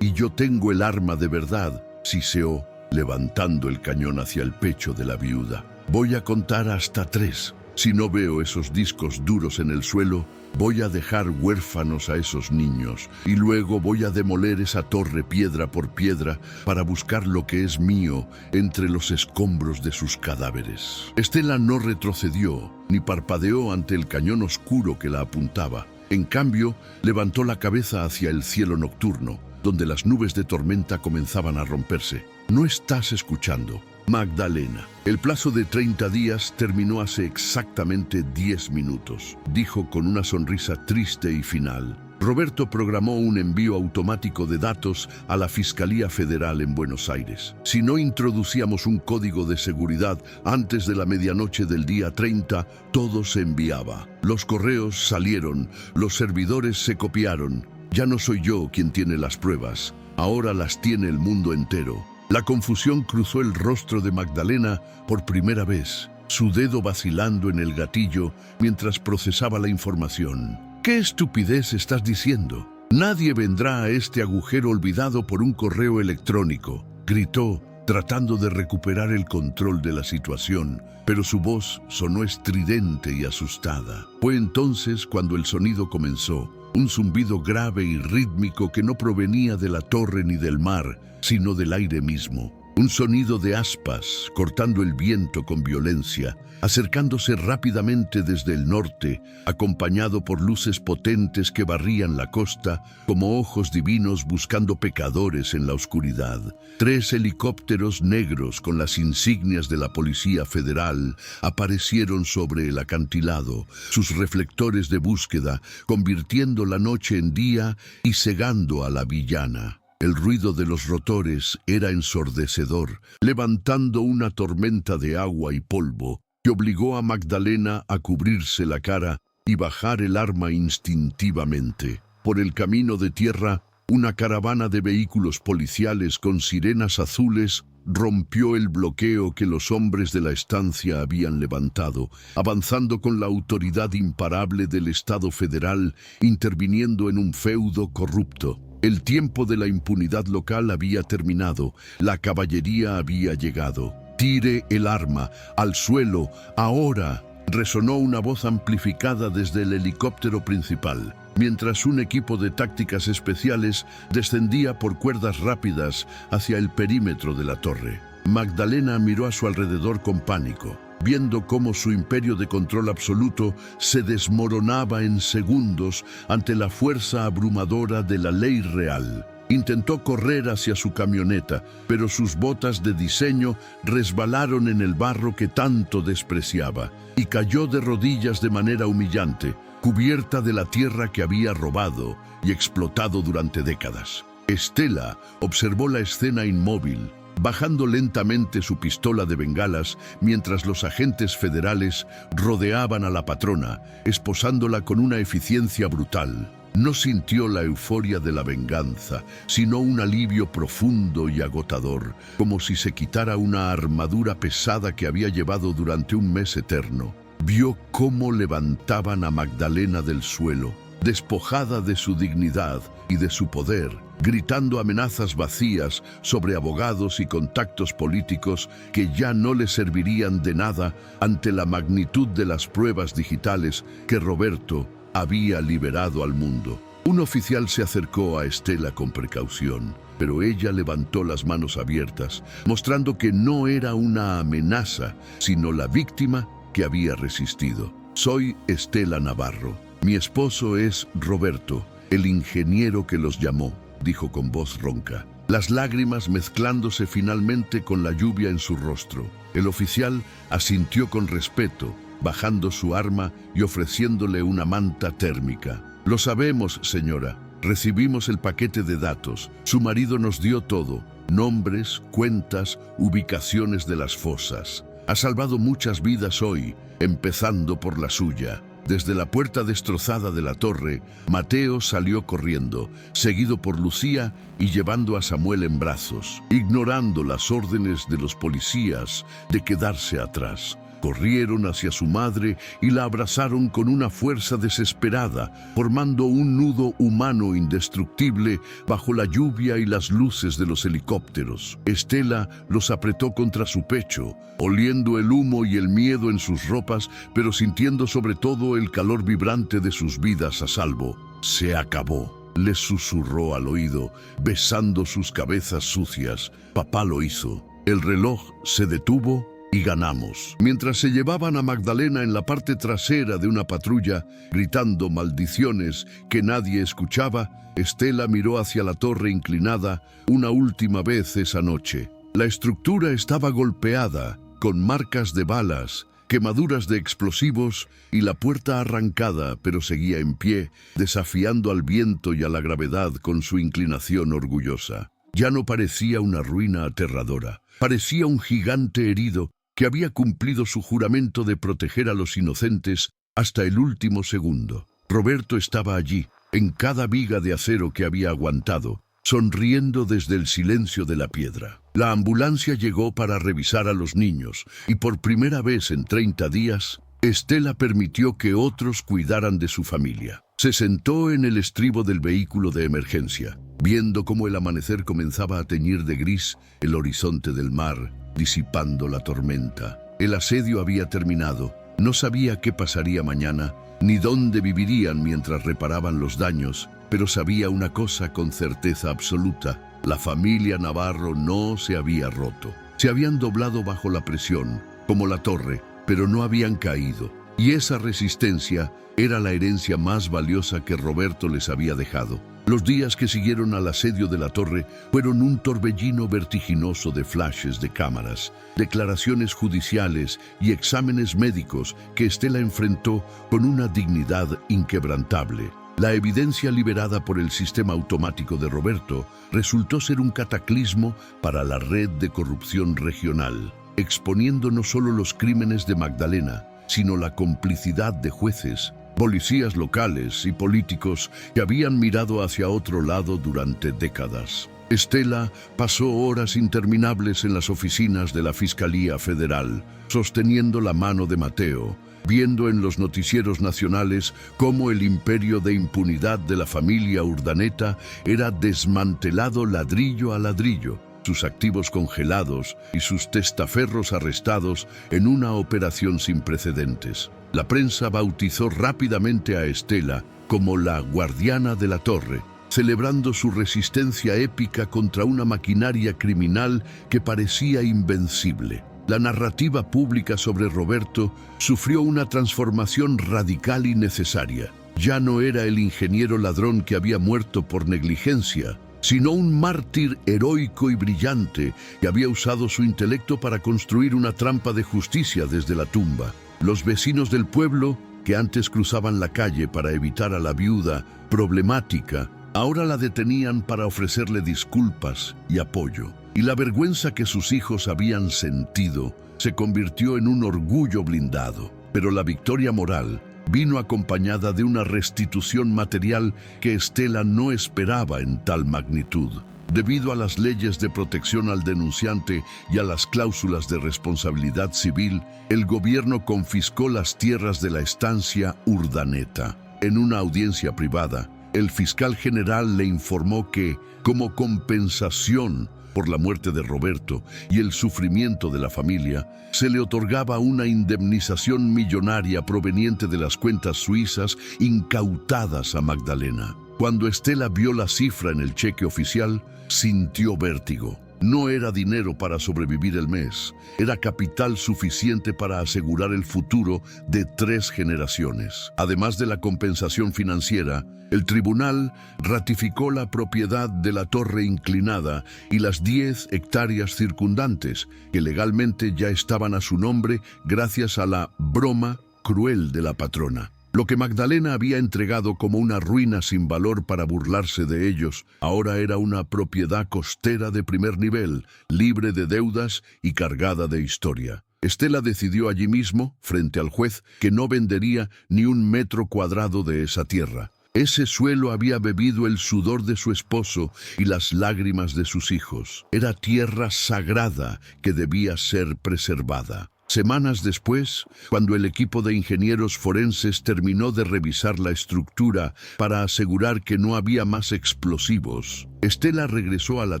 tengo el arma de verdad», siseó, levantando el cañón hacia el pecho de la viuda. «Voy a contar hasta 3. Si no veo esos discos duros en el suelo, voy a dejar huérfanos a esos niños y luego voy a demoler esa torre piedra por piedra para buscar lo que es mío entre los escombros de sus cadáveres». Estela no retrocedió ni parpadeó ante el cañón oscuro que la apuntaba. En cambio, levantó la cabeza hacia el cielo nocturno, donde las nubes de tormenta comenzaban a romperse. «No estás escuchando, Magdalena. El plazo de 30 días terminó hace exactamente 10 minutos», dijo con una sonrisa triste y final. Roberto programó un envío automático de datos a la Fiscalía Federal en Buenos Aires. Si no introducíamos un código de seguridad antes de la medianoche del día 30, todo se enviaba. Los correos salieron, los servidores se copiaron. Ya no soy yo quien tiene las pruebas, ahora las tiene el mundo entero. La confusión cruzó el rostro de Magdalena por primera vez, su dedo vacilando en el gatillo mientras procesaba la información. ¿Qué estupidez estás diciendo? Nadie vendrá a este agujero olvidado por un correo electrónico, gritó, tratando de recuperar el control de la situación, pero su voz sonó estridente y asustada. Fue entonces cuando el sonido comenzó, un zumbido grave y rítmico que no provenía de la torre ni del mar, sino del aire mismo. Un sonido de aspas cortando el viento con violencia, acercándose rápidamente desde el norte, acompañado por luces potentes que barrían la costa como ojos divinos buscando pecadores en la oscuridad. 3 helicópteros negros con las insignias de la Policía Federal aparecieron sobre el acantilado, sus reflectores de búsqueda convirtiendo la noche en día y cegando a la villana. El ruido de los rotores era ensordecedor, levantando una tormenta de agua y polvo que obligó a Magdalena a cubrirse la cara y bajar el arma instintivamente. Por el camino de tierra, una caravana de vehículos policiales con sirenas azules rompió el bloqueo que los hombres de la estancia habían levantado, avanzando con la autoridad imparable del Estado federal, interviniendo en un feudo corrupto. El tiempo de la impunidad local había terminado, la caballería había llegado. «Tire el arma, al suelo, ahora», resonó una voz amplificada desde el helicóptero principal, mientras un equipo de tácticas especiales descendía por cuerdas rápidas hacia el perímetro de la torre. Magdalena miró a su alrededor con pánico, viendo cómo su imperio de control absoluto se desmoronaba en segundos ante la fuerza abrumadora de la ley real. Intentó correr hacia su camioneta, pero sus botas de diseño resbalaron en el barro que tanto despreciaba y cayó de rodillas de manera humillante, cubierta de la tierra que había robado y explotado durante décadas. Estela observó la escena inmóvil, bajando lentamente su pistola de bengalas mientras los agentes federales rodeaban a la patrona, esposándola con una eficiencia brutal. No sintió la euforia de la venganza, sino un alivio profundo y agotador, como si se quitara una armadura pesada que había llevado durante un mes eterno. Vio cómo levantaban a Magdalena del suelo, despojada de su dignidad y de su poder, gritando amenazas vacías sobre abogados y contactos políticos que ya no le servirían de nada ante la magnitud de las pruebas digitales que Roberto había liberado al mundo. Un oficial se acercó a Estela con precaución, pero ella levantó las manos abiertas, mostrando que no era una amenaza, sino la víctima que había resistido. «Soy Estela Navarro. Mi esposo es Roberto, el ingeniero que los llamó», dijo con voz ronca, las lágrimas mezclándose finalmente con la lluvia en su rostro. El oficial asintió con respeto, bajando su arma y ofreciéndole una manta térmica. «Lo sabemos, señora. Recibimos el paquete de datos. Su marido nos dio todo: nombres, cuentas, ubicaciones de las fosas. Ha salvado muchas vidas hoy, empezando por la suya». Desde la puerta destrozada de la torre, Mateo salió corriendo, seguido por Lucía y llevando a Samuel en brazos, ignorando las órdenes de los policías de quedarse atrás. Corrieron hacia su madre y la abrazaron con una fuerza desesperada, formando un nudo humano indestructible bajo la lluvia y las luces de los helicópteros. Estela los apretó contra su pecho, oliendo el humo y el miedo en sus ropas, pero sintiendo sobre todo el calor vibrante de sus vidas a salvo. «Se acabó», les susurró al oído, besando sus cabezas sucias. «Papá lo hizo. El reloj se detuvo y ganamos». Mientras se llevaban a Magdalena en la parte trasera de una patrulla, gritando maldiciones que nadie escuchaba, Estela miró hacia la torre inclinada una última vez esa noche. La estructura estaba golpeada, con marcas de balas, quemaduras de explosivos y la puerta arrancada, pero seguía en pie, desafiando al viento y a la gravedad con su inclinación orgullosa. Ya no parecía una ruina aterradora, parecía un gigante herido que había cumplido su juramento de proteger a los inocentes hasta el último segundo. Roberto estaba allí, en cada viga de acero que había aguantado, sonriendo desde el silencio de la piedra. La ambulancia llegó para revisar a los niños, y por primera vez en 30 días, Estela permitió que otros cuidaran de su familia. Se sentó en el estribo del vehículo de emergencia, viendo cómo el amanecer comenzaba a teñir de gris el horizonte del mar, disipando la tormenta. El asedio había terminado. No sabía qué pasaría mañana, ni dónde vivirían mientras reparaban los daños, pero sabía una cosa con certeza absoluta: la familia Navarro no se había roto. Se habían doblado bajo la presión, como la torre, pero no habían caído. Y esa resistencia era la herencia más valiosa que Roberto les había dejado. Los días que siguieron al asedio de la torre fueron un torbellino vertiginoso de flashes de cámaras, declaraciones judiciales y exámenes médicos que Estela enfrentó con una dignidad inquebrantable. La evidencia liberada por el sistema automático de Roberto resultó ser un cataclismo para la red de corrupción regional, exponiendo no solo los crímenes de Magdalena, sino la complicidad de jueces, policías locales y políticos que habían mirado hacia otro lado durante décadas. Estela pasó horas interminables en las oficinas de la Fiscalía Federal, sosteniendo la mano de Mateo, viendo en los noticieros nacionales cómo el imperio de impunidad de la familia Urdaneta era desmantelado ladrillo a ladrillo, sus activos congelados y sus testaferros arrestados en una operación sin precedentes. La prensa bautizó rápidamente a Estela como la guardiana de la torre, celebrando su resistencia épica contra una maquinaria criminal que parecía invencible. La narrativa pública sobre Roberto sufrió una transformación radical y necesaria. Ya no era el ingeniero ladrón que había muerto por negligencia, sino un mártir heroico y brillante que había usado su intelecto para construir una trampa de justicia desde la tumba. Los vecinos del pueblo, que antes cruzaban la calle para evitar a la viuda problemática, ahora la detenían para ofrecerle disculpas y apoyo. Y la vergüenza que sus hijos habían sentido se convirtió en un orgullo blindado. Pero la victoria moral vino acompañada de una restitución material que Estela no esperaba en tal magnitud. Debido a las leyes de protección al denunciante y a las cláusulas de responsabilidad civil, el gobierno confiscó las tierras de la estancia Urdaneta. En una audiencia privada, el fiscal general le informó que, como compensación por la muerte de Roberto y el sufrimiento de la familia, se le otorgaba una indemnización millonaria proveniente de las cuentas suizas incautadas a Magdalena. Cuando Estela vio la cifra en el cheque oficial, sintió vértigo. No era dinero para sobrevivir el mes, era capital suficiente para asegurar el futuro de 3 generaciones. Además de la compensación financiera, el tribunal ratificó la propiedad de la torre inclinada y las 10 hectáreas circundantes, que legalmente ya estaban a su nombre gracias a la broma cruel de la patrona. Lo que Magdalena había entregado como una ruina sin valor para burlarse de ellos, ahora era una propiedad costera de primer nivel, libre de deudas y cargada de historia. Estela decidió allí mismo, frente al juez, que no vendería ni un metro cuadrado de esa tierra. Ese suelo había bebido el sudor de su esposo y las lágrimas de sus hijos. Era tierra sagrada que debía ser preservada. Semanas después, cuando el equipo de ingenieros forenses terminó de revisar la estructura para asegurar que no había más explosivos, Estela regresó a la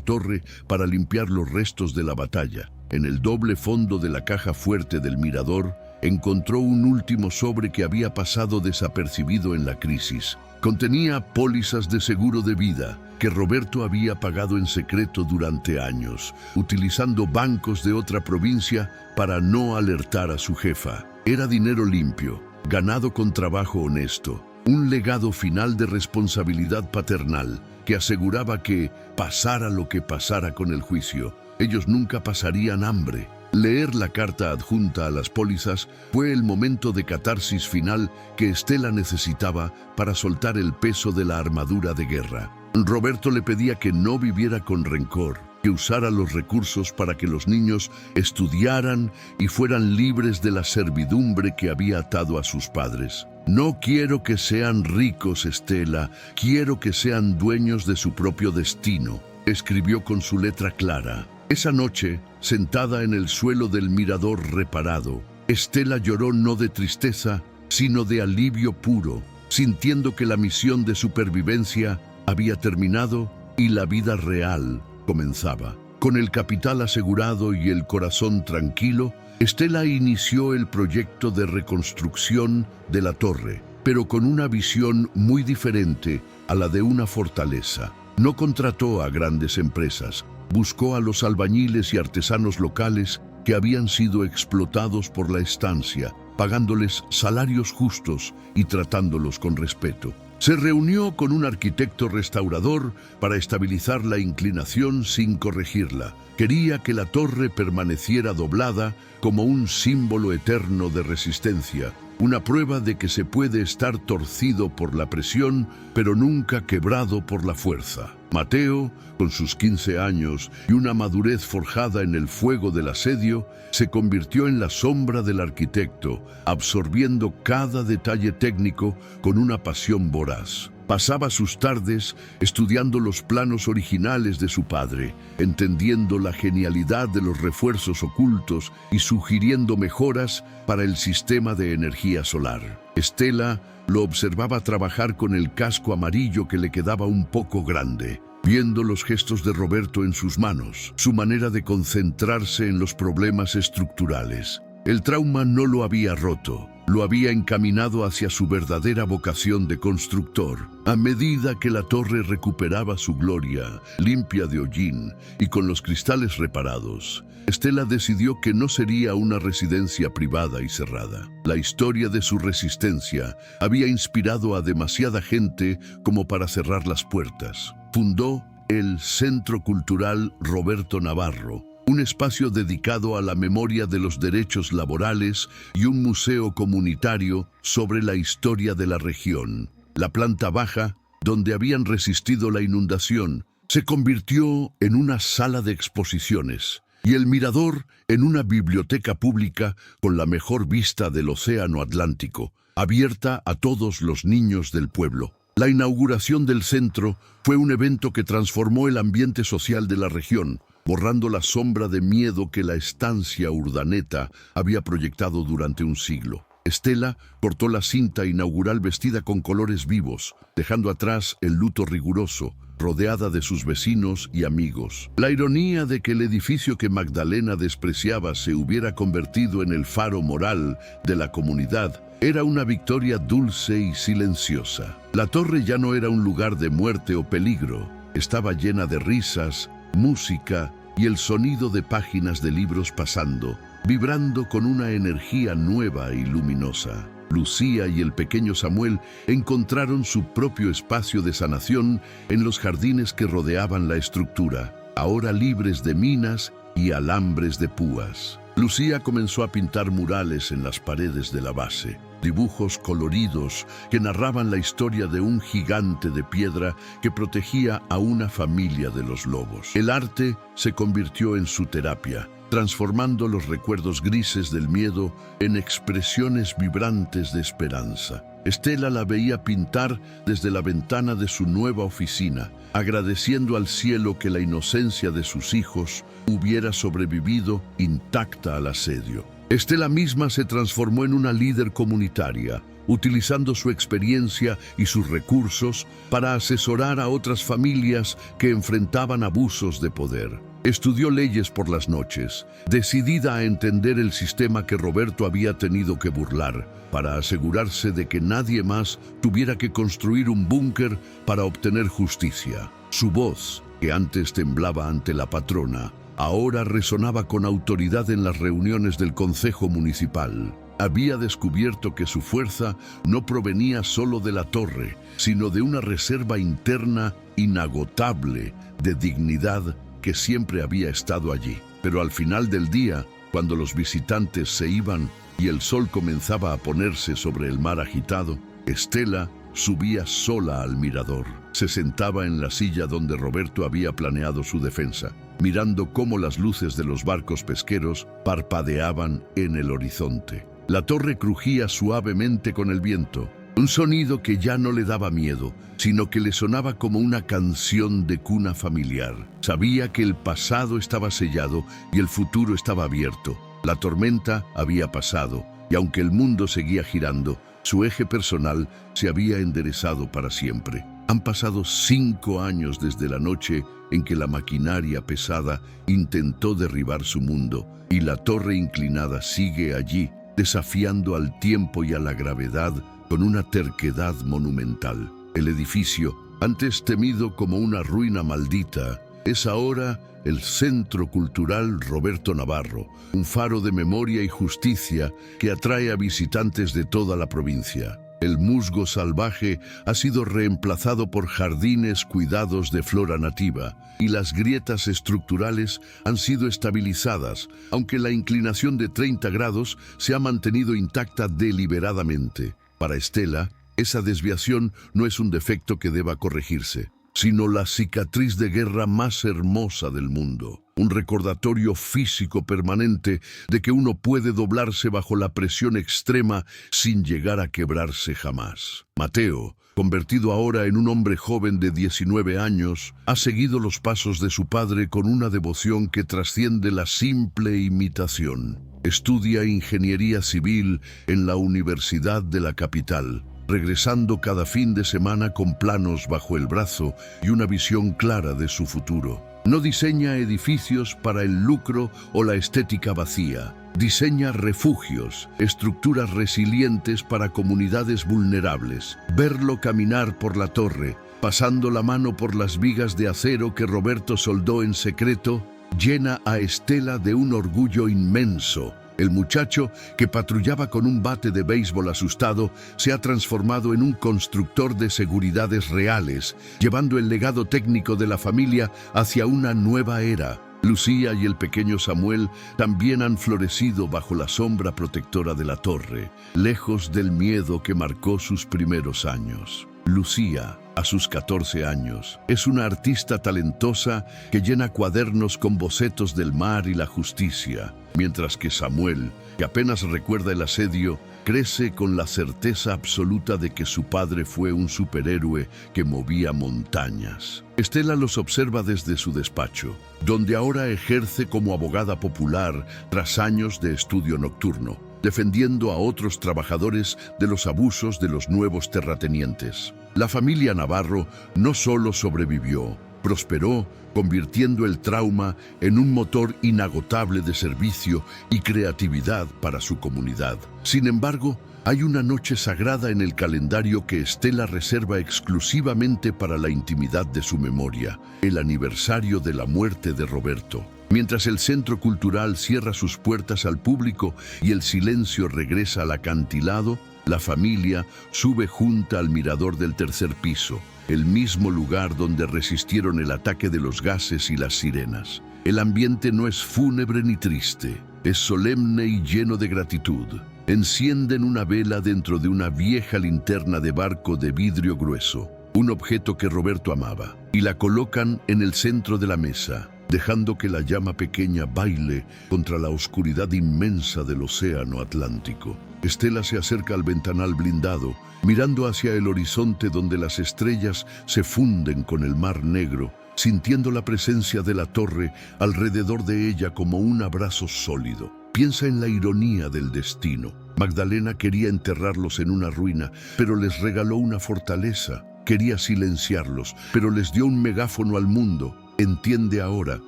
torre para limpiar los restos de la batalla. En el doble fondo de la caja fuerte del mirador, encontró un último sobre que había pasado desapercibido en la crisis. Contenía pólizas de seguro de vida que Roberto había pagado en secreto durante años, utilizando bancos de otra provincia para no alertar a su jefa. Era dinero limpio, ganado con trabajo honesto, un legado final de responsabilidad paternal que aseguraba que, pasara lo que pasara con el juicio, ellos nunca pasarían hambre. Leer la carta adjunta a las pólizas fue el momento de catarsis final que Estela necesitaba para soltar el peso de la armadura de guerra. Roberto le pedía que no viviera con rencor, que usara los recursos para que los niños estudiaran y fueran libres de la servidumbre que había atado a sus padres. No quiero que sean ricos, Estela, quiero que sean dueños de su propio destino, escribió con su letra clara. Esa noche, sentada en el suelo del mirador reparado, Estela lloró no de tristeza, sino de alivio puro, sintiendo que la misión de supervivencia había terminado y la vida real comenzaba. Con el capital asegurado y el corazón tranquilo, Estela inició el proyecto de reconstrucción de la torre, pero con una visión muy diferente a la de una fortaleza. No contrató a grandes empresas, buscó a los albañiles y artesanos locales que habían sido explotados por la estancia, pagándoles salarios justos y tratándolos con respeto. Se reunió con un arquitecto restaurador para estabilizar la inclinación sin corregirla. Quería que la torre permaneciera doblada como un símbolo eterno de resistencia, una prueba de que se puede estar torcido por la presión, pero nunca quebrado por la fuerza. Mateo, con sus 15 años y una madurez forjada en el fuego del asedio, se convirtió en la sombra del arquitecto, absorbiendo cada detalle técnico con una pasión voraz. Pasaba sus tardes estudiando los planos originales de su padre, entendiendo la genialidad de los refuerzos ocultos y sugiriendo mejoras para el sistema de energía solar. Estela lo observaba trabajar con el casco amarillo que le quedaba un poco grande, viendo los gestos de Roberto en sus manos, su manera de concentrarse en los problemas estructurales. El trauma no lo había roto, lo había encaminado hacia su verdadera vocación de constructor. A medida que la torre recuperaba su gloria, limpia de hollín y con los cristales reparados, Estela decidió que no sería una residencia privada y cerrada. La historia de su resistencia había inspirado a demasiada gente como para cerrar las puertas. Fundó el Centro Cultural Roberto Navarro, un espacio dedicado a la memoria de los derechos laborales y un museo comunitario sobre la historia de la región. La planta baja, donde habían resistido la inundación, se convirtió en una sala de exposiciones y el mirador en una biblioteca pública con la mejor vista del Océano Atlántico, abierta a todos los niños del pueblo. La inauguración del centro fue un evento que transformó el ambiente social de la región, borrando la sombra de miedo que la estancia urdaneta había proyectado durante un siglo. Estela cortó la cinta inaugural vestida con colores vivos, dejando atrás el luto riguroso, rodeada de sus vecinos y amigos. La ironía de que el edificio que Magdalena despreciaba se hubiera convertido en el faro moral de la comunidad era una victoria dulce y silenciosa. La torre ya no era un lugar de muerte o peligro, estaba llena de risas, música y el sonido de páginas de libros pasando, vibrando con una energía nueva y luminosa. Lucía y el pequeño Samuel encontraron su propio espacio de sanación en los jardines que rodeaban la estructura, ahora libres de minas y alambres de púas. Lucía comenzó a pintar murales en las paredes de la base, dibujos coloridos que narraban la historia de un gigante de piedra que protegía a una familia de los lobos. El arte se convirtió en su terapia, transformando los recuerdos grises del miedo en expresiones vibrantes de esperanza. Estela la veía pintar desde la ventana de su nueva oficina, agradeciendo al cielo que la inocencia de sus hijos hubiera sobrevivido intacta al asedio. Estela misma se transformó en una líder comunitaria, utilizando su experiencia y sus recursos para asesorar a otras familias que enfrentaban abusos de poder. Estudió leyes por las noches, decidida a entender el sistema que Roberto había tenido que burlar, para asegurarse de que nadie más tuviera que construir un búnker para obtener justicia. Su voz, que antes temblaba ante la patrona, ahora resonaba con autoridad en las reuniones del Concejo Municipal. Había descubierto que su fuerza no provenía solo de la torre, sino de una reserva interna inagotable de dignidad que siempre había estado allí. Pero al final del día, Cuando los visitantes se iban y el sol comenzaba a ponerse sobre el mar agitado, Estela subía sola al mirador. Se sentaba en la silla donde Roberto había planeado su defensa, mirando cómo las luces de los barcos pesqueros parpadeaban en el horizonte. La torre crujía suavemente con el viento, un sonido que ya no le daba miedo, sino que le sonaba como una canción de cuna familiar. Sabía que el pasado estaba sellado y el futuro estaba abierto. La tormenta había pasado, y aunque el mundo seguía girando, su eje personal se había enderezado para siempre. Han pasado 5 años desde la noche en que la maquinaria pesada intentó derribar su mundo, y la torre inclinada sigue allí, desafiando al tiempo y a la gravedad con una terquedad monumental. El edificio, antes temido como una ruina maldita, es ahora el Centro Cultural Roberto Navarro, un faro de memoria y justicia que atrae a visitantes de toda la provincia. El musgo salvaje ha sido reemplazado por jardines cuidados de flora nativa y las grietas estructurales han sido estabilizadas, aunque la inclinación de 30 grados se ha mantenido intacta deliberadamente. Para Estela, esa desviación no es un defecto que deba corregirse, sino la cicatriz de guerra más hermosa del mundo. Un recordatorio físico permanente de que uno puede doblarse bajo la presión extrema sin llegar a quebrarse jamás. Mateo, convertido ahora en un hombre joven de 19 años, ha seguido los pasos de su padre con una devoción que trasciende la simple imitación. Estudia ingeniería civil en la Universidad de la capital, regresando cada fin de semana con planos bajo el brazo y una visión clara de su futuro. No diseña edificios para el lucro o la estética vacía. Diseña refugios, estructuras resilientes para comunidades vulnerables. Verlo caminar por la torre, pasando la mano por las vigas de acero que Roberto soldó en secreto, llena a Estela de un orgullo inmenso. El muchacho, que patrullaba con un bate de béisbol asustado, se ha transformado en un constructor de seguridades reales, llevando el legado técnico de la familia hacia una nueva era. Lucía y el pequeño Samuel también han florecido bajo la sombra protectora de la torre, lejos del miedo que marcó sus primeros años. Lucía, a sus 14 años, es una artista talentosa que llena cuadernos con bocetos del mar y la justicia, mientras que Samuel, que apenas recuerda el asedio, crece con la certeza absoluta de que su padre fue un superhéroe que movía montañas. Estela los observa desde su despacho, donde ahora ejerce como abogada popular tras años de estudio nocturno, defendiendo a otros trabajadores de los abusos de los nuevos terratenientes. La familia Navarro no solo sobrevivió, prosperó, convirtiendo el trauma en un motor inagotable de servicio y creatividad para su comunidad. Sin embargo, hay una noche sagrada en el calendario que Estela reserva exclusivamente para la intimidad de su memoria, el aniversario de la muerte de Roberto. Mientras el centro cultural cierra sus puertas al público y el silencio regresa al acantilado, la familia sube junta al mirador del 3er piso, el mismo lugar donde resistieron el ataque de los gases y las sirenas. El ambiente no es fúnebre ni triste, es solemne y lleno de gratitud. Encienden una vela dentro de una vieja linterna de barco de vidrio grueso, un objeto que Roberto amaba, y la colocan en el centro de la mesa, dejando que la llama pequeña baile contra la oscuridad inmensa del océano Atlántico. Estela se acerca al ventanal blindado, mirando hacia el horizonte donde las estrellas se funden con el mar negro, sintiendo la presencia de la torre alrededor de ella como un abrazo sólido. Piensa en la ironía del destino. Magdalena quería enterrarlos en una ruina, pero les regaló una fortaleza. Quería silenciarlos, pero les dio un megáfono al mundo. Entiende ahora,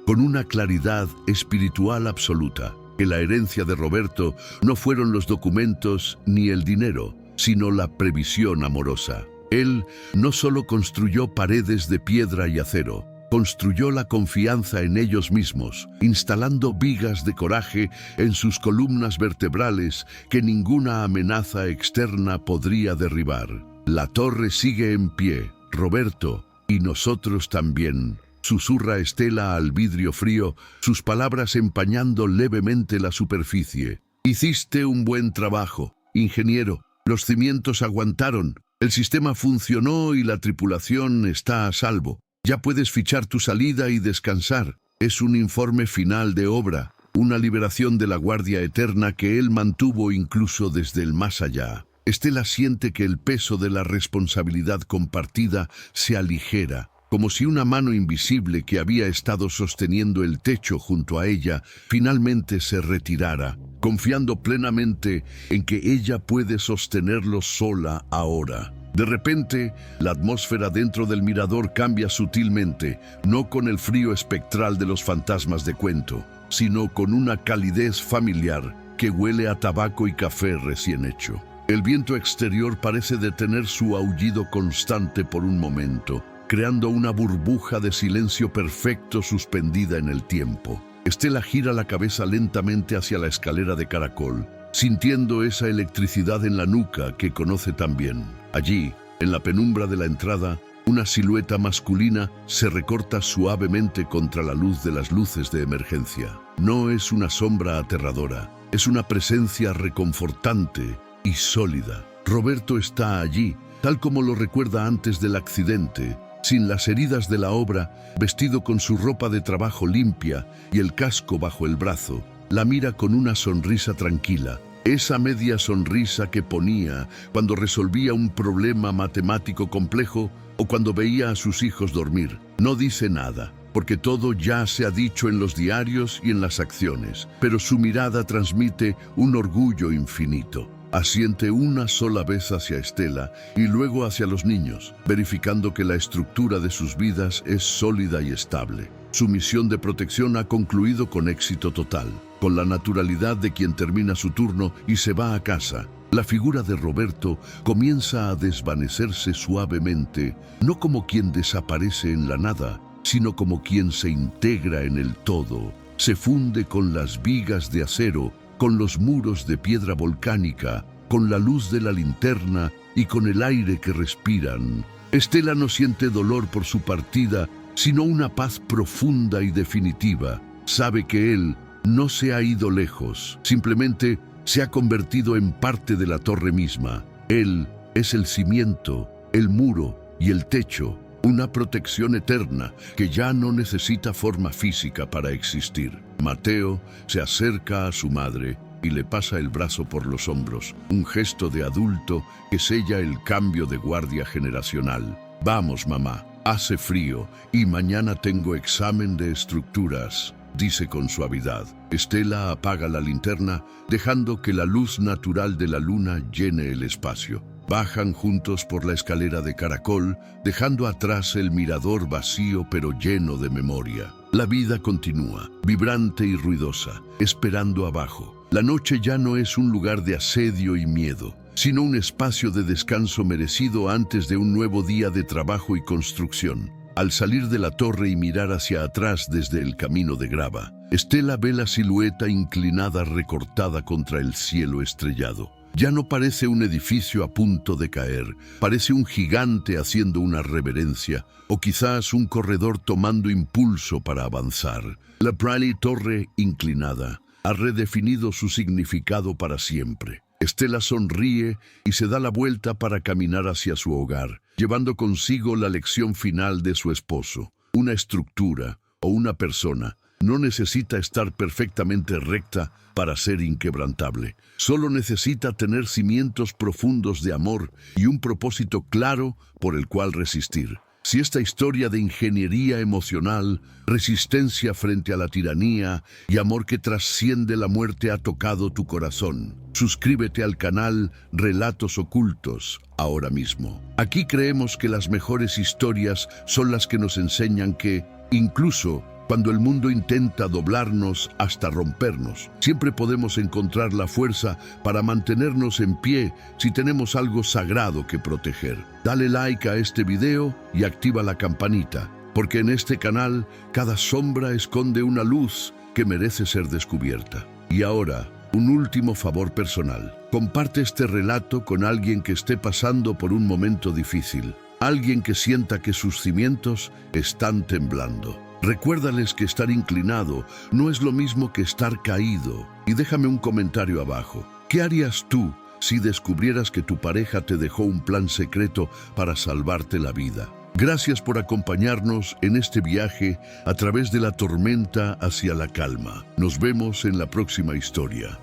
con una claridad espiritual absoluta, que la herencia de Roberto no fueron los documentos ni el dinero, sino la previsión amorosa. Él no solo construyó paredes de piedra y acero, construyó la confianza en ellos mismos, instalando vigas de coraje en sus columnas vertebrales que ninguna amenaza externa podría derribar. La torre sigue en pie, Roberto, y nosotros también. susurra Estela al vidrio frío, sus palabras empañando levemente la superficie. Hiciste un buen trabajo, ingeniero. Los cimientos aguantaron, el sistema funcionó y la tripulación está a salvo. Ya puedes fichar tu salida y descansar. Es un informe final de obra, una liberación de la guardia eterna que él mantuvo incluso desde el más allá. Estela siente que el peso de la responsabilidad compartida se aligera, como si una mano invisible que había estado sosteniendo el techo junto a ella finalmente se retirara, confiando plenamente en que ella puede sostenerlo sola ahora. De repente, la atmósfera dentro del mirador cambia sutilmente, no con el frío espectral de los fantasmas de cuento, sino con una calidez familiar que huele a tabaco y café recién hecho. El viento exterior parece detener su aullido constante por un momento, creando una burbuja de silencio perfecto suspendida en el tiempo. Estela gira la cabeza lentamente hacia la escalera de caracol, sintiendo esa electricidad en la nuca que conoce tan bien. Allí, en la penumbra de la entrada, una silueta masculina se recorta suavemente contra la luz de las luces de emergencia. No es una sombra aterradora, es una presencia reconfortante y sólida. Roberto está allí, tal como lo recuerda antes del accidente, sin las heridas de la obra, vestido con su ropa de trabajo limpia y el casco bajo el brazo. La mira con una sonrisa tranquila, esa media sonrisa que ponía cuando resolvía un problema matemático complejo o cuando veía a sus hijos dormir. No dice nada, porque todo ya se ha dicho en los diarios y en las acciones, pero su mirada transmite un orgullo infinito. Asiente una sola vez hacia Estela y luego hacia los niños, verificando que la estructura de sus vidas es sólida y estable. Su misión de protección ha concluido con éxito total, con la naturalidad de quien termina su turno y se va a casa. La figura de Roberto comienza a desvanecerse suavemente, no como quien desaparece en la nada, sino como quien se integra en el todo, se funde con las vigas de acero, con los muros de piedra volcánica, con la luz de la linterna y con el aire que respiran. Estela no siente dolor por su partida, sino una paz profunda y definitiva. Sabe que él no se ha ido lejos, simplemente se ha convertido en parte de la torre misma. Él es el cimiento, el muro y el techo, una protección eterna que ya no necesita forma física para existir. Mateo se acerca a su madre y le pasa el brazo por los hombros, un gesto de adulto que sella el cambio de guardia generacional. Vamos, mamá, hace frío y mañana tengo examen de estructuras, dice con suavidad. Estela apaga la linterna, dejando que la luz natural de la luna llene el espacio. Bajan juntos por la escalera de caracol, dejando atrás el mirador vacío pero lleno de memoria. La vida continúa, vibrante y ruidosa, esperando abajo. La noche ya no es un lugar de asedio y miedo, sino un espacio de descanso merecido antes de un nuevo día de trabajo y construcción. Al salir de la torre y mirar hacia atrás desde el camino de grava, Estela ve la silueta inclinada recortada contra el cielo estrellado. Ya no parece un edificio a punto de caer, parece un gigante haciendo una reverencia, o quizás un corredor tomando impulso para avanzar. La Prairie Torre inclinada ha redefinido su significado para siempre. Estela sonríe y se da la vuelta para caminar hacia su hogar, llevando consigo la lección final de su esposo. Una estructura o una persona no necesita estar perfectamente recta para ser inquebrantable. Solo necesita tener cimientos profundos de amor y un propósito claro por el cual resistir. Si esta historia de ingeniería emocional, resistencia frente a la tiranía y amor que trasciende la muerte ha tocado tu corazón, suscríbete al canal Relatos Ocultos ahora mismo. Aquí creemos que las mejores historias son las que nos enseñan que, incluso cuando el mundo intenta doblarnos hasta rompernos, siempre podemos encontrar la fuerza para mantenernos en pie si tenemos algo sagrado que proteger. Dale like a este video y activa la campanita, porque en este canal cada sombra esconde una luz que merece ser descubierta. Y ahora, un último favor personal. Comparte este relato con alguien que esté pasando por un momento difícil. alguien que sienta que sus cimientos están temblando. Recuérdales que estar inclinado no es lo mismo que estar caído. Y déjame un comentario abajo. ¿Qué harías tú si descubrieras que tu pareja te dejó un plan secreto para salvarte la vida? Gracias por acompañarnos en este viaje a través de la tormenta hacia la calma. Nos vemos en la próxima historia.